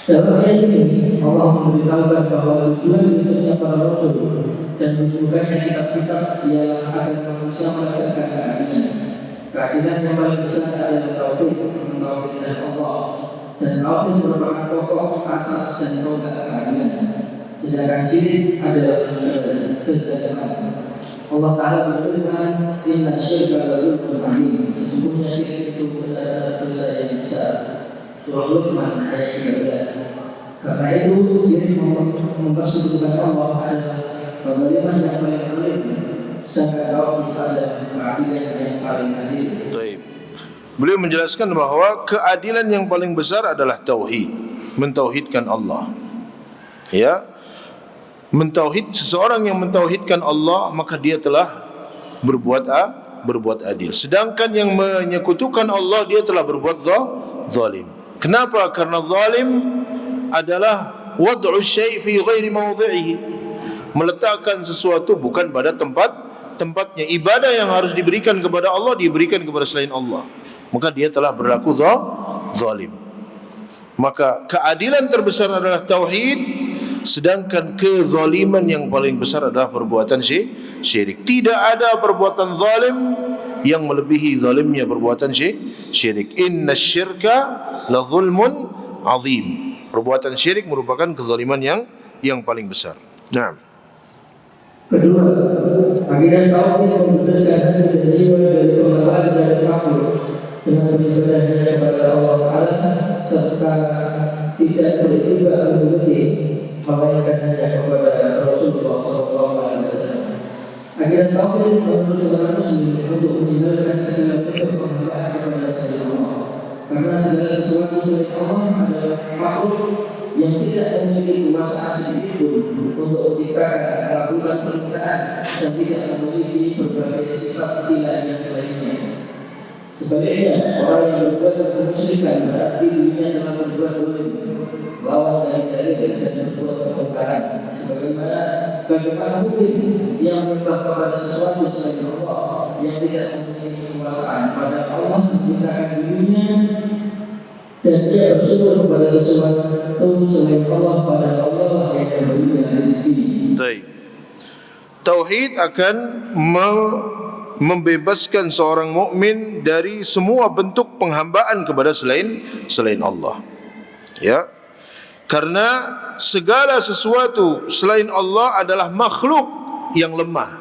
Dalam ayat ini Allah memberitahukan bahwa tujuan diutusnya para rasul dan ditemukannya kitab-kitab ialah agar manusia menegakkan keadilan. Keadilan yang paling besar adalah tauhid, mentauhidkan Allah. Dan tauhid merupakan pokok, asas dan tonggak keadilan. Sedangkan syirik adalah kezaliman. Allah Taala berfirman, "Inna syirka la dzulmun adzim." Sesungguhnya syirik itu benar-benar dosa yang besar. Surah Luqman ayat 13. Karena itu syirik mempersekutukan Allah adalah kezaliman yang paling paling. Sedangkan tauhid adalah keadilan yang paling adil. Baik. Beliau menjelaskan bahwa keadilan yang paling besar adalah tauhid, mentauhidkan Allah. Ya. Seseorang yang mentauhidkan Allah, maka dia telah berbuat adil. Sedangkan yang menyekutukan Allah, dia telah berbuat zalim. Kenapa? Karena zalim adalah wad'u syai' fi ghairi mawdhi'ihi. Meletakkan sesuatu bukan pada tempatnya. Ibadah yang harus diberikan kepada Allah diberikan kepada selain Allah. Maka dia telah berlaku zalim. Maka keadilan terbesar adalah tauhid, sedangkan kezaliman yang paling besar adalah perbuatan syirik. Tidak ada perbuatan zalim yang melebihi zalimnya perbuatan syirik. Inna syirka la zulmun azim. Perbuatan syirik merupakan kezaliman yang paling besar. Nah. Kedua, akhirnya tauhid memutuskan hati dan jiwa dari pembelaan dan makhluk dengan beribadahnya kepada Allah Taala serta tidak beritiba mengikuti melainkan hanya kepada Rasulullah SAW. Akhirnya tauhid menurut seorang muslim untuk meninggalkan segala bentuk pembelaan kepada selain Allah. Karena segala sesuatu selain Allah adalah makhluk yang tidak memiliki kuasa sedikitpun untuk menciptakan melakukan permintaan dan tidak memiliki berbagai sifat tidak yang lainnya. Sebaliknya, orang yang berbuat kemusyrikan berarti dirinya telah berbuat zalim, lawan dari dan berbuat kemungkaran. Sebagaimana bagaimana mungkin yang menyembah kepada sesuatu selain Allah yang tidak memiliki kekuasaan, pada Allah menciptakan dirinya, dan dia bersyukur kepada sesuatu selain Allah, pada Allah yang memberikan rezeki. Tauhid akan membebaskan seorang mukmin dari semua bentuk penghambaan kepada selain Allah. Ya. Karena segala sesuatu selain Allah adalah makhluk yang lemah.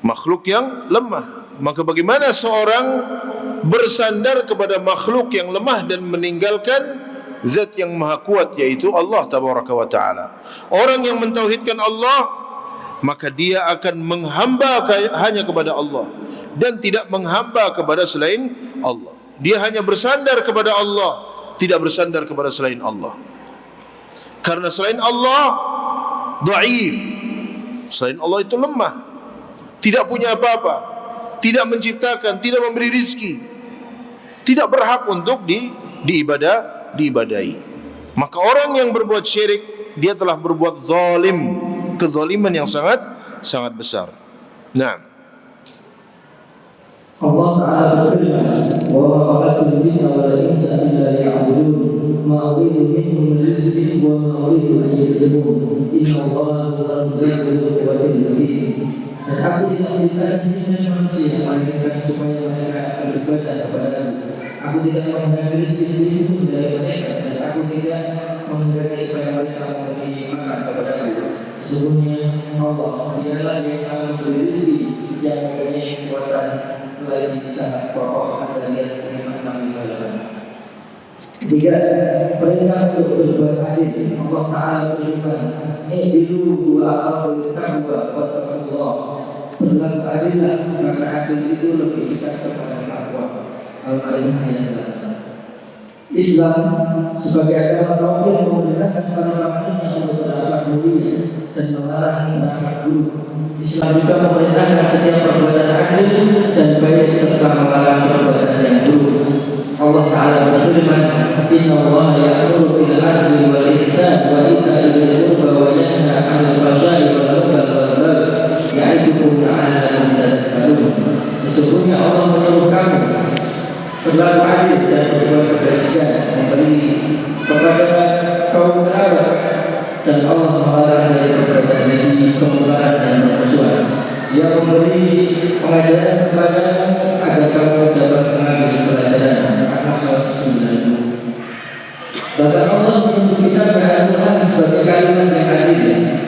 Makhluk yang lemah. Maka bagaimana seorang bersandar kepada makhluk yang lemah dan meninggalkan zat yang maha kuat, yaitu Allah Tabaraka wa Ta'ala. Orang yang mentauhidkan Allah, maka dia akan menghamba hanya kepada Allah dan tidak menghamba kepada selain Allah. Dia hanya bersandar kepada Allah, tidak bersandar kepada selain Allah. Karena selain Allah dhaif. Selain Allah itu lemah, tidak punya apa-apa, tidak menciptakan, tidak memberi rizki, tidak berhak untuk diibadahi. Maka orang yang berbuat syirik, dia telah berbuat zalim, kezaliman yang sangat besar. Nah, Allah Ta'ala berfirman, "Wa ma khalaqtul jinna wal insa illa liya'budun, ma uridu minhum min rizqin wa ma uridu an yut'imun, inna Allaha huwal razzaqul qadir." Dan aku tidak menciptakan jin dan manusia melainkan supaya mereka Aku tidak menghendaki rezeki itu dari mereka, dan aku tidak menghendaki supaya mereka memberi makan kepadaku. Sesungguhnya Allah dialah yang memberi rezeki, yang mempunyai kekuatan lagi sangat kokoh. Anda lihat firman Allah. Tiga, perintah untuk berbuat adil. Allah Ta'ala berfirman, "I'dilu wa aqrabu lit-taqwa wattaqullah." Berlaku adillah, karena adil itu lebih dekat kepada takwa. Al-Maidah ayat 8. Islam sebagai agama tauhid memerintahkan para pemimpinnya untuk berakhlak mulia dan melarang berakhlak buruk. Islam juga memerintahkan setiap perbuatan adil dan baik serta melarang perbuatan yang buruk. Allah Ta'ala berfirman, "Inna Allah ya'muru bil 'adli wal ihsan wa ita'i dzil qurba wa yanha 'anil fahsya'i wal munkar wal baghi ya'idukum la'allakum tadhakkarun." Sesungguhnya Allah menyuruh kamu berlaku adil dan berbuat kebajikan, memberi kepada kaum kerabat, dan Allah melarang dari perbuatan keji, kemungkaran dan permusuhan. Dia memberi pengajaran kepadamu agar kamu dapat mengambil pelajaran. Al-Anfal 90. Bahkan Allah menyebut kita Al-Quran sebagai kalimat yang adil.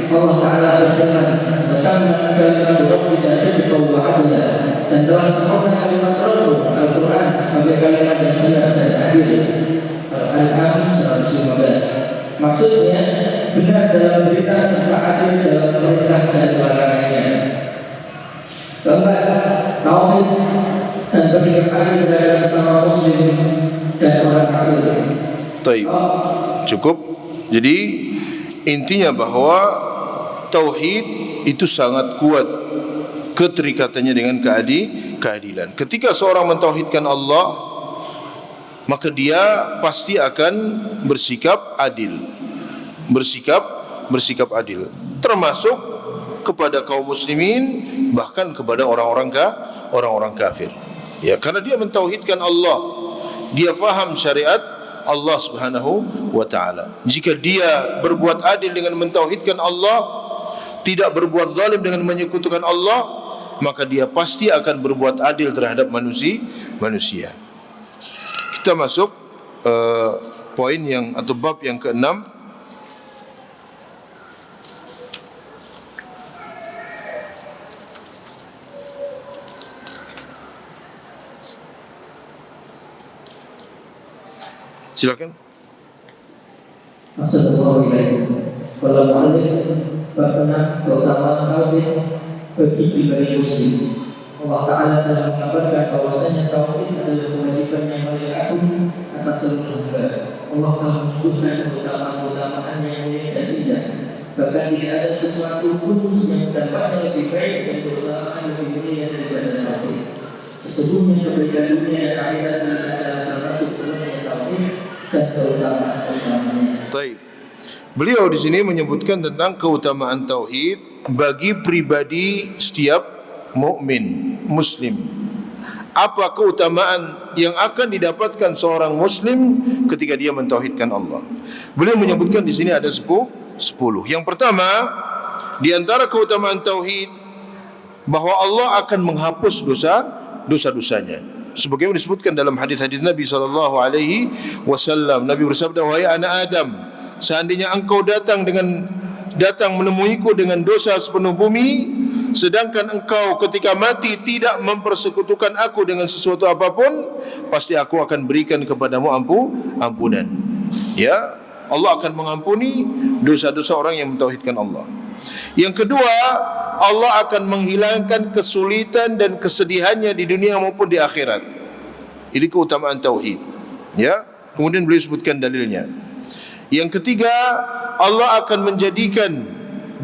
Allah Ta'ala berfirman, "Bertambah kalimat Rabbika sidqan wa 'adla." Dan telah sempurna kalimat Rabb Al-Quran sebagai kalimat yang benar dan adil. Al-An'am 115. Maksudnya benar dalam berita serta adil dalam perintah dan larangannya. Keempat, tauhid dan bersikap adil terhadap sesama muslim dan orang kafir. Baik, cukup. Jadi intinya bahwa tauhid itu sangat kuat keterikatannya dengan keadilan. Ketika seorang mentauhidkan Allah, maka dia pasti akan bersikap adil. Bersikap adil, termasuk kepada kaum muslimin, bahkan kepada orang-orang kafir. Ya, karena dia mentauhidkan Allah, dia faham syariat Allah Subhanahu wa taala. Jika dia berbuat adil dengan mentauhidkan Allah, tidak berbuat zalim dengan menyekutukan Allah, maka dia pasti akan berbuat adil terhadap manusia. Kita masuk poin yang atau bab yang ke-6. Silakan. Assalamualaikum. Kalau mu'alif berkenan keutamaan tauhid bagi pribadi muslim. Allah Ta'ala telah mengabarkan bahwasanya tauhid adalah kewajiban yang paling agung atas seluruh hamba. Allah telah menyebutkan keutamaan yang mulia dan indah. Bahkan tidak ada sesuatu pun yang dampaknya lebih baik dan keutamaan lebih mulia daripada tauhid. Sesungguhnya kebaikan dunia dan akhirat adalah termasuk seluruhnya tauhid dan keutamaan-keutamaannya. Baik. Beliau di sini menyebutkan tentang keutamaan tauhid bagi pribadi setiap mukmin muslim. Apa keutamaan yang akan didapatkan seorang muslim ketika dia mentauhidkan Allah? Beliau menyebutkan di sini ada 10. Yang pertama, di antara keutamaan tauhid, bahwa Allah akan menghapus dosa-dosanya. Sebagaimana disebutkan dalam hadis-hadis Nabi SAW. Nabi bersabda, "Wahai anak Adam, seandainya engkau datang menemuiku dengan dosa sepenuh bumi, sedangkan engkau ketika mati tidak mempersekutukan aku dengan sesuatu apapun, pasti aku akan berikan kepadamu ampunan." Ya, Allah akan mengampuni dosa-dosa orang yang mentauhidkan Allah. Yang kedua, Allah akan menghilangkan kesulitan dan kesedihannya di dunia maupun di akhirat. Ini keutamaan tauhid. Ya, kemudian beliau sebutkan dalilnya. Yang ketiga, Allah akan menjadikan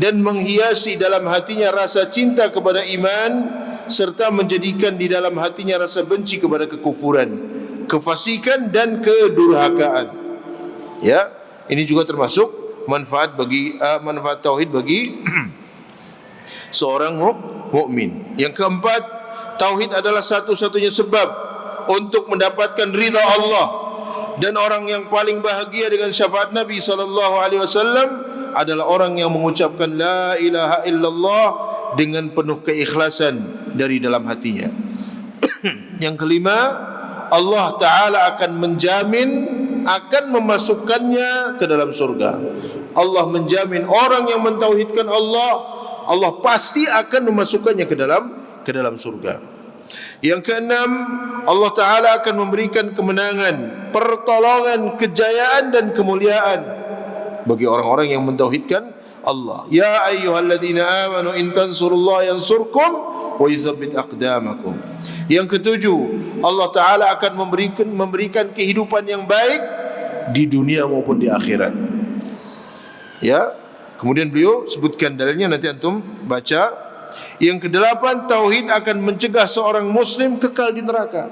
dan menghiasi dalam hatinya rasa cinta kepada iman, serta menjadikan di dalam hatinya rasa benci kepada kekufuran, kefasikan dan kedurhakaan. Ya, ini juga termasuk manfaat tauhid bagi seorang mukmin. Yang keempat, tauhid adalah satu-satunya sebab untuk mendapatkan ridha Allah, dan orang yang paling bahagia dengan syafaat Nabi SAW adalah orang yang mengucapkan la ilaha illallah dengan penuh keikhlasan dari dalam hatinya. Yang kelima, Allah Ta'ala akan menjamin akan memasukkannya ke dalam surga. Allah menjamin orang yang mentauhidkan Allah, Allah pasti akan memasukkannya ke dalam surga. Yang keenam, Allah Ta'ala akan memberikan kemenangan, pertolongan, kejayaan dan kemuliaan bagi orang-orang yang mentauhidkan Allah. Ya ayyuhalladzina amanu in tansurullaha yansurkum wa yuthabbit aqdamakum. Yang ketujuh, Allah Ta'ala akan memberikan kehidupan yang baik di dunia maupun di akhirat. Ya, kemudian beliau sebutkan dalilnya, nanti antum baca. Yang kedelapan, tauhid akan mencegah seorang muslim kekal di neraka.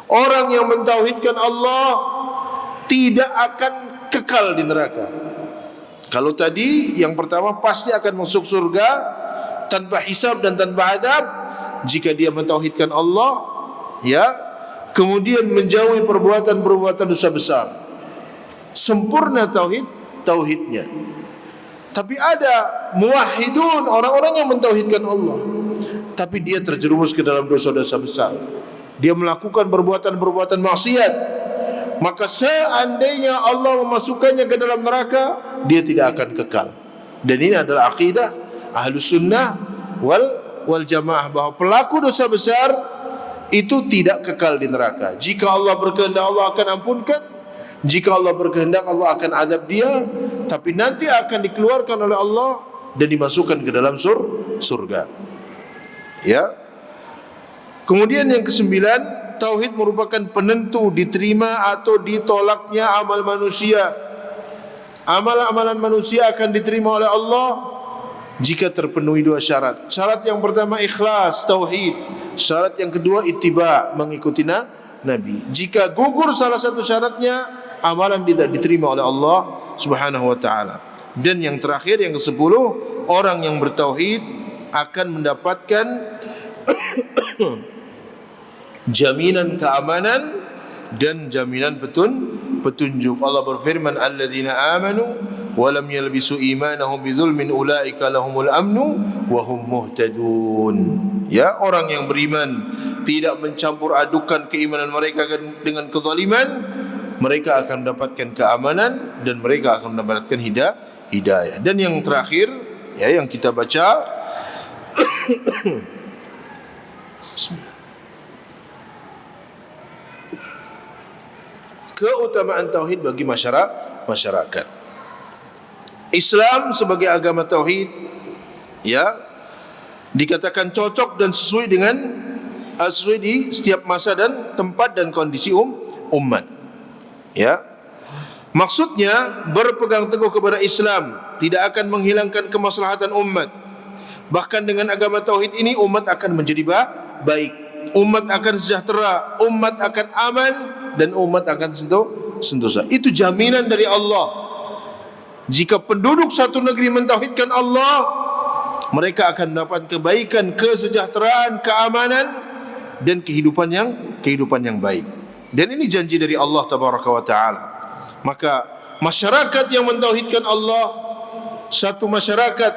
Orang yang mentauhidkan Allah tidak akan kekal di neraka. Kalau tadi yang pertama pasti akan masuk surga tanpa hisab dan tanpa adab jika dia mentauhidkan Allah, ya. Kemudian menjauhi perbuatan-perbuatan dosa besar. Sempurna tauhidnya. Tapi ada muwahhidun, orang-orang yang mentauhidkan Allah, tapi dia terjerumus ke dalam dosa-dosa besar. Dia melakukan perbuatan-perbuatan maksiat. Maka seandainya Allah memasukkannya ke dalam neraka, dia tidak akan kekal. Dan ini adalah akidah Ahlus Sunnah wal Jamaah, bahwa pelaku dosa besar itu tidak kekal di neraka. Jika Allah berkehendak, Allah akan ampunkan. Jika Allah berkehendak, Allah akan azab dia, tapi nanti akan dikeluarkan oleh Allah dan dimasukkan ke dalam surga. Ya. Kemudian yang kesembilan, tauhid merupakan penentu diterima atau ditolaknya amal manusia. Amal-amalan manusia akan diterima oleh Allah jika terpenuhi dua syarat. Syarat yang pertama ikhlas, tauhid. Syarat yang kedua ittiba, mengikuti Nabi. Jika gugur salah satu syaratnya, amalan tidak diterima oleh Allah Subhanahu wa taala. Dan yang terakhir, yang ke-10, orang yang bertauhid akan mendapatkan jaminan keamanan dan jaminan petunjuk. Allah berfirman, alladzina amanu wa lam yalbisu imanahum bidzulmin ulaika lahumul amnu wa hum muhtadun. Ya, orang yang beriman tidak mencampur adukan keimanan mereka dengan kezaliman, mereka akan mendapatkan keamanan dan mereka akan mendapatkan hidayah. Dan yang terakhir, ya, yang kita baca keutamaan tauhid bagi masyarakat. Islam sebagai agama tauhid, ya, dikatakan cocok dan sesuai di setiap masa dan tempat dan kondisi umat. Ya. Maksudnya berpegang teguh kepada Islam tidak akan menghilangkan kemaslahatan umat. Bahkan dengan agama tauhid ini umat akan menjadi baik, umat akan sejahtera, umat akan aman, dan umat akan sentosa. Itu jaminan dari Allah. Jika penduduk satu negeri mentauhidkan Allah, mereka akan mendapat kebaikan, kesejahteraan, keamanan, dan kehidupan yang baik. Dan ini janji dari Allah Tabaraka wa Ta'ala. Maka masyarakat yang mentauhidkan Allah, satu masyarakat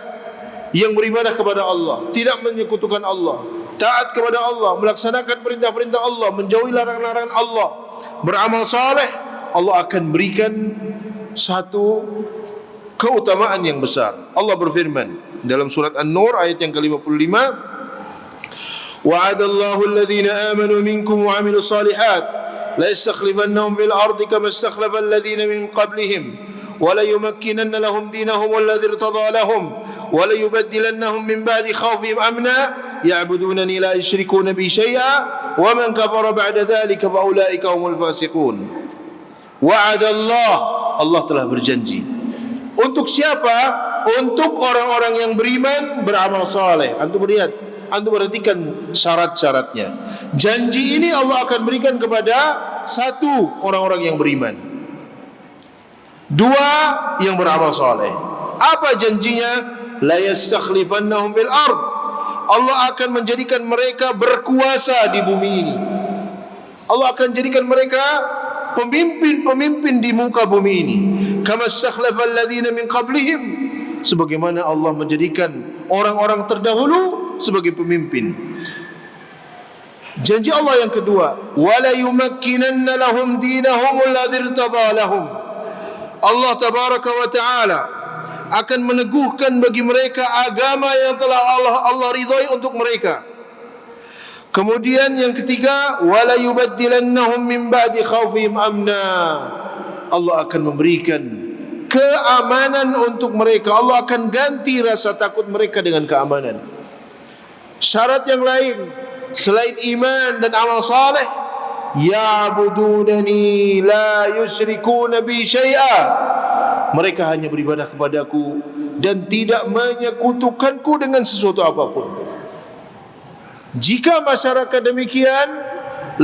yang beribadah kepada Allah, tidak menyekutukan Allah, taat kepada Allah, melaksanakan perintah-perintah Allah, menjauhi larangan-larangan Allah, beramal saleh, Allah akan berikan satu keutamaan yang besar. Allah berfirman dalam surat An-Nur ayat yang ke-55, wa'adallahu alladhina amanu minkum wa 'amilus salihat la yastakhlifannahum fil ardi kama istakhlafa alladhina min qablihim wa la yumakkinanna lahum dinahum alladhi irtada lahum wa la yubaddilannahum min ba'di khawfihim amna ya'budunani la yushrikuna bi syai'a wa man kafara ba'da dhalika fa ulaika humul fasiqun. Wa'adallah, Allah telah berjanji. Untuk siapa? Untuk orang-orang yang beriman, beramal saleh. Antum lihat, antum perhatikan syarat-syaratnya. Janji ini Allah akan berikan kepada satu, orang-orang yang beriman. Dua, yang beramal saleh. Apa janjinya? La yastakhlifannahum fil ard. Allah akan menjadikan mereka berkuasa di bumi ini. Allah akan jadikan mereka pemimpin-pemimpin di muka bumi ini. Kama istakhlafa alladhina min qablihim, sebagaimana Allah menjadikan orang-orang terdahulu sebagai pemimpin. Janji Allah yang kedua, wala yumakkinanna lahum dinahum alladzi irtadha lahum. Allah tabaraka wa taala akan meneguhkan bagi mereka agama yang telah Allah ridhai untuk mereka. Kemudian yang ketiga, wala yubaddilannahum min ba'di khaufihim amna. Allah akan memberikan keamanan untuk mereka. Allah akan ganti rasa takut mereka dengan keamanan. Syarat yang lain selain iman dan amal saleh, ya'budunani la yusyrikuna bi syai'a. Mereka hanya beribadah kepadaku dan tidak menyekutukanku dengan sesuatu apapun. Jika masyarakat demikian,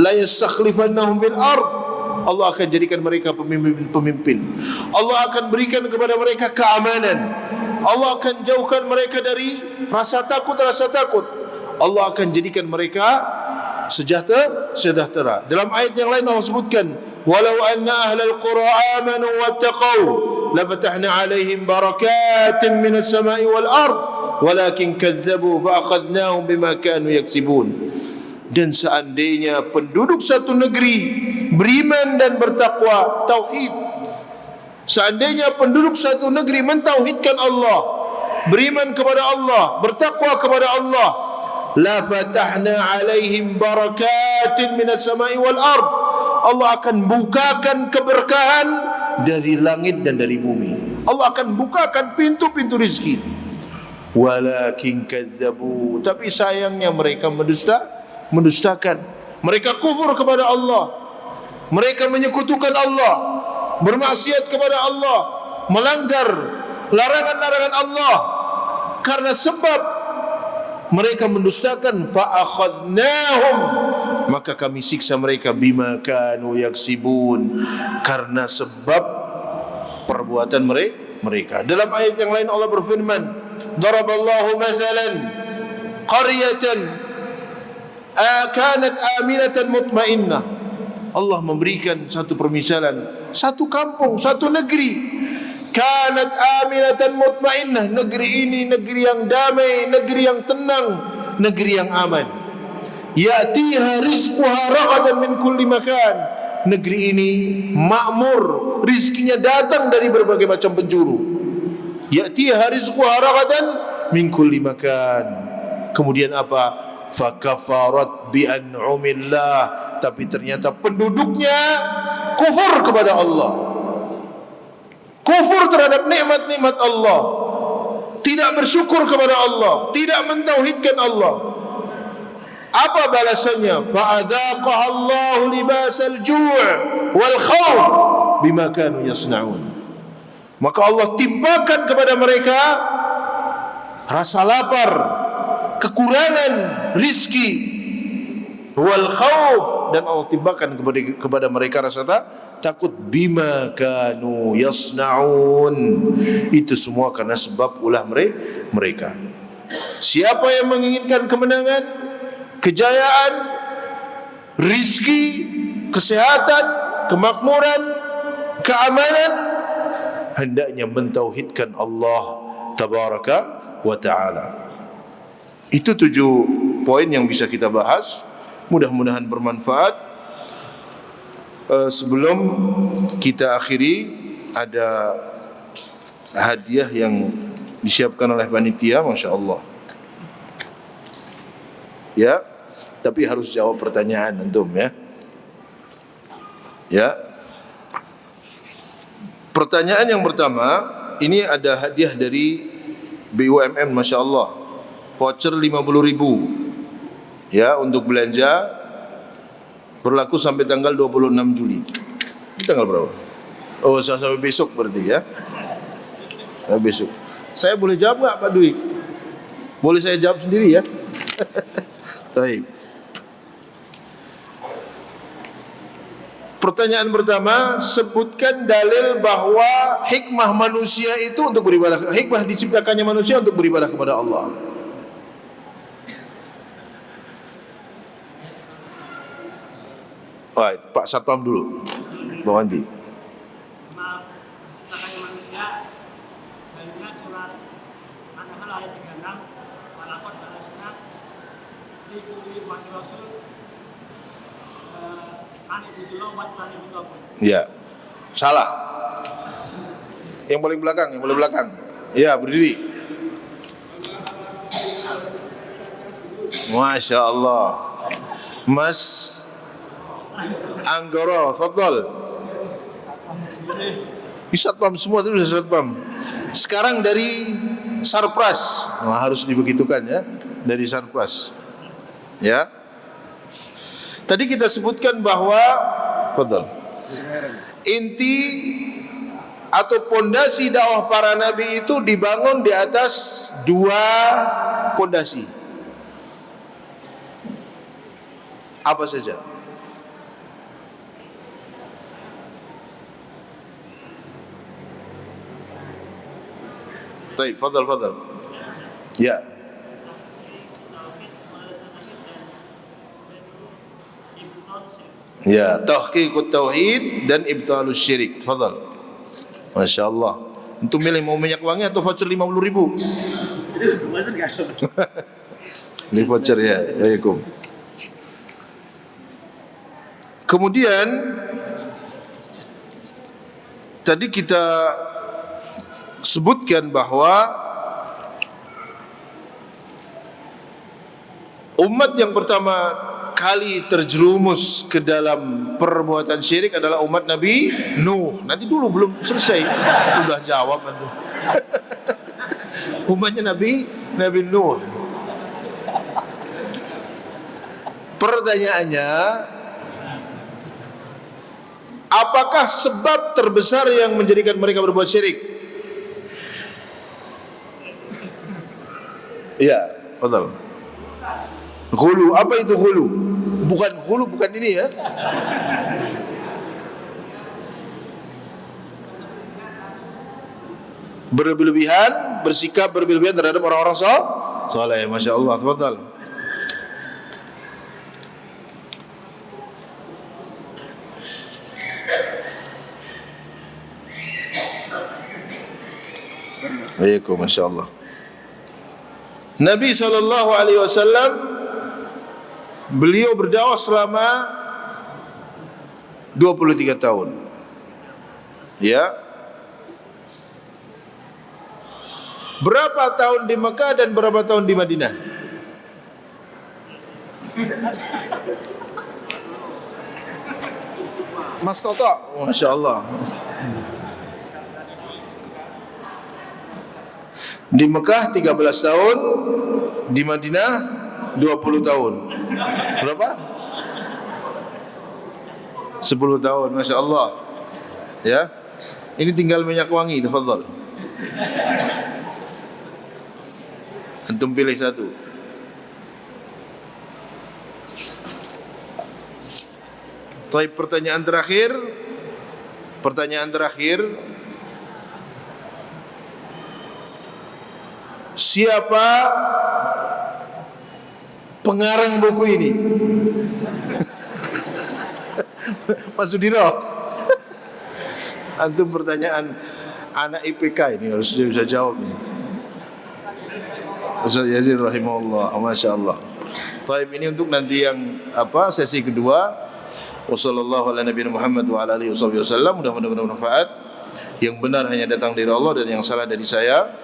la yastakhlifannahum fil ard. Allah akan jadikan mereka pemimpin. Allah akan berikan kepada mereka keamanan. Allah akan jauhkan mereka dari rasa takut. Allah akan jadikan mereka sejahtera. Dalam ayat yang lain Allah sebutkan, walau anna ahlal qura amanu wattaqau lafatahna alaihim barakatin minas samai wal ard walakin kazzabu fa'akhadnahum bima kanu yaksibun. Dan seandainya penduduk satu negeri beriman dan bertakwa, tauhid, seandainya penduduk satu negeri mentauhidkan Allah, beriman kepada Allah, bertakwa kepada Allah, la fatahna alaihim barakatin minas samai wal ard. Allah akan bukakan keberkahan dari langit dan dari bumi. Allah akan bukakan pintu-pintu rizki. Walakin kadzabu, tapi sayangnya mereka mendustakan. Mereka kufur kepada Allah. Mereka menyekutukan Allah, bermaksiat kepada Allah, melanggar larangan-larangan Allah. Karena sebab mereka mendustakan, fa'akhadnahum, maka kami siksa mereka bima kanu yaksibun, karena sebab perbuatan mereka. Dalam ayat yang lain Allah berfirman, daraballahu masalan qaryatan kanat aminatan mutmainnah. Allah memberikan satu permisalan, satu kampung, satu negeri, kanat aminatan mutmainnah. Negeri ini negeri yang damai, negeri yang tenang, negeri yang aman. Ya'tiha rizquha ragadan min kulli makan. Negeri ini makmur, rizkinya datang dari berbagai macam penjuru. Ya'tiha rizquha ragadan min kulli makan. Kemudian apa? Fakafarat bi an'umillah, tapi ternyata penduduknya kufur kepada Allah, kufur terhadap nikmat-nikmat Allah, tidak bersyukur kepada Allah, tidak mentauhidkan Allah. Apa balasannya? Fa'adzaqaha Allahu libasal ju' wal khauf bima kanu yasna'un. Maka Allah timpakan kepada mereka rasa lapar, kekurangan rizki, wal khauf, dan Allah timpakan kepada mereka rasa takut, bima kanu yasnaun. Itu semua karena sebab ulah mereka. Siapa yang menginginkan kemenangan, kejayaan, rizki, kesehatan, kemakmuran, keamanan, hendaknya mentauhidkan Allah tabaraka wa ta'ala. Itu 7 poin yang bisa kita bahas. Mudah-mudahan bermanfaat. Sebelum kita akhiri, ada hadiah yang disiapkan oleh panitia, Masya Allah. Ya, tapi harus jawab pertanyaan antum ya. Ya. Pertanyaan yang pertama, ini ada hadiah dari BUMN, Masya Allah. Voucher 50.000 ya, untuk belanja, berlaku sampai tanggal 26 Juli. Ini tanggal berapa? Oh, sampai besok berarti ya. Besok. Saya boleh jawab nggak Pak Dwi? Boleh saya jawab sendiri ya? Baik. Pertanyaan pertama, sebutkan dalil bahwa hikmah manusia itu untuk beribadah, hikmah diciptakannya manusia untuk beribadah kepada Allah. Baik, Pak Satpam dulu. Bang Andi. Ciptakannya manusia, dalilnya surat An-Nahl ayat 36, walaqad ba'atsna fi kulli ummatin rasul Ani Abdullah wa Tani Abdullah. Ya. Salah. Yang paling belakang. Ya, berdiri. Masya Allah. Mas Anggoro, tafadhal. Satpam semua itu bisa satpam. Sekarang dari Sarpras. Harus dibegitukan ya, dari Sarpras. Ya. Tadi kita sebutkan bahwa tafadhal. Inti atau pondasi dakwah para nabi itu dibangun di atas dua pondasi. Apa saja? Baik, fadal. Ya. Ya, tahqiqut tauhid dan ibtalus syirik. Fadal. Masya Allah. Untuk milih mau minyak wangi atau voucher 50.000? Ini voucher ya. Waalaikum. Kemudian tadi kita sebutkan bahwa umat yang pertama kali terjerumus ke dalam perbuatan syirik adalah umat Nabi Nuh. Nanti dulu belum selesai, udah jawab antum. Umatnya Nabi Nuh. Pertanyaannya, apakah sebab terbesar yang menjadikan mereka berbuat syirik? Ya, betul. Ghulu, apa itu ghulu? Bukan ini ya. Berlebihan, bersikap berlebihan terhadap orang-orang saleh. Masya Allah, betul. Waalaikumsalam, Masya Allah. Nabi SAW beliau berdakwah selama 23 tahun. Ya. Berapa tahun di Mekah dan berapa tahun di Madinah? Mas Toto, Masya Allah. Di Mekah 13 tahun, di Madinah 20 tahun. Berapa? 10 tahun, Masya Allah. Ya. Ini tinggal minyak wangi, tafadhal. Antum pilih satu. Baik, pertanyaan terakhir. Siapa pengarang buku ini? Mas Sudiro. Antum pertanyaan anak IPK ini harus dia bisa jawab ini. Ustaz Yazid rahimahullah, Masya Allah. Taib ini untuk nanti yang sesi kedua. Wassallallahu ala nabiyina Muhammad wa ala alihi wasallam. Mudah-mudahan bermanfaat. Yang benar hanya datang dari Allah dan yang salah dari saya.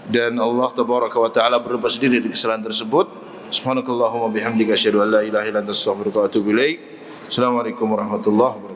Dan Allah tabaraka wa taala berlepas diri dari kesalahan tersebut. Subhanakallahumma bihamdika asyhadu an la ilaha illa anta astaghfiruka wa atubu ilaik. Assalamualaikum warahmatullahi wabarakatuh.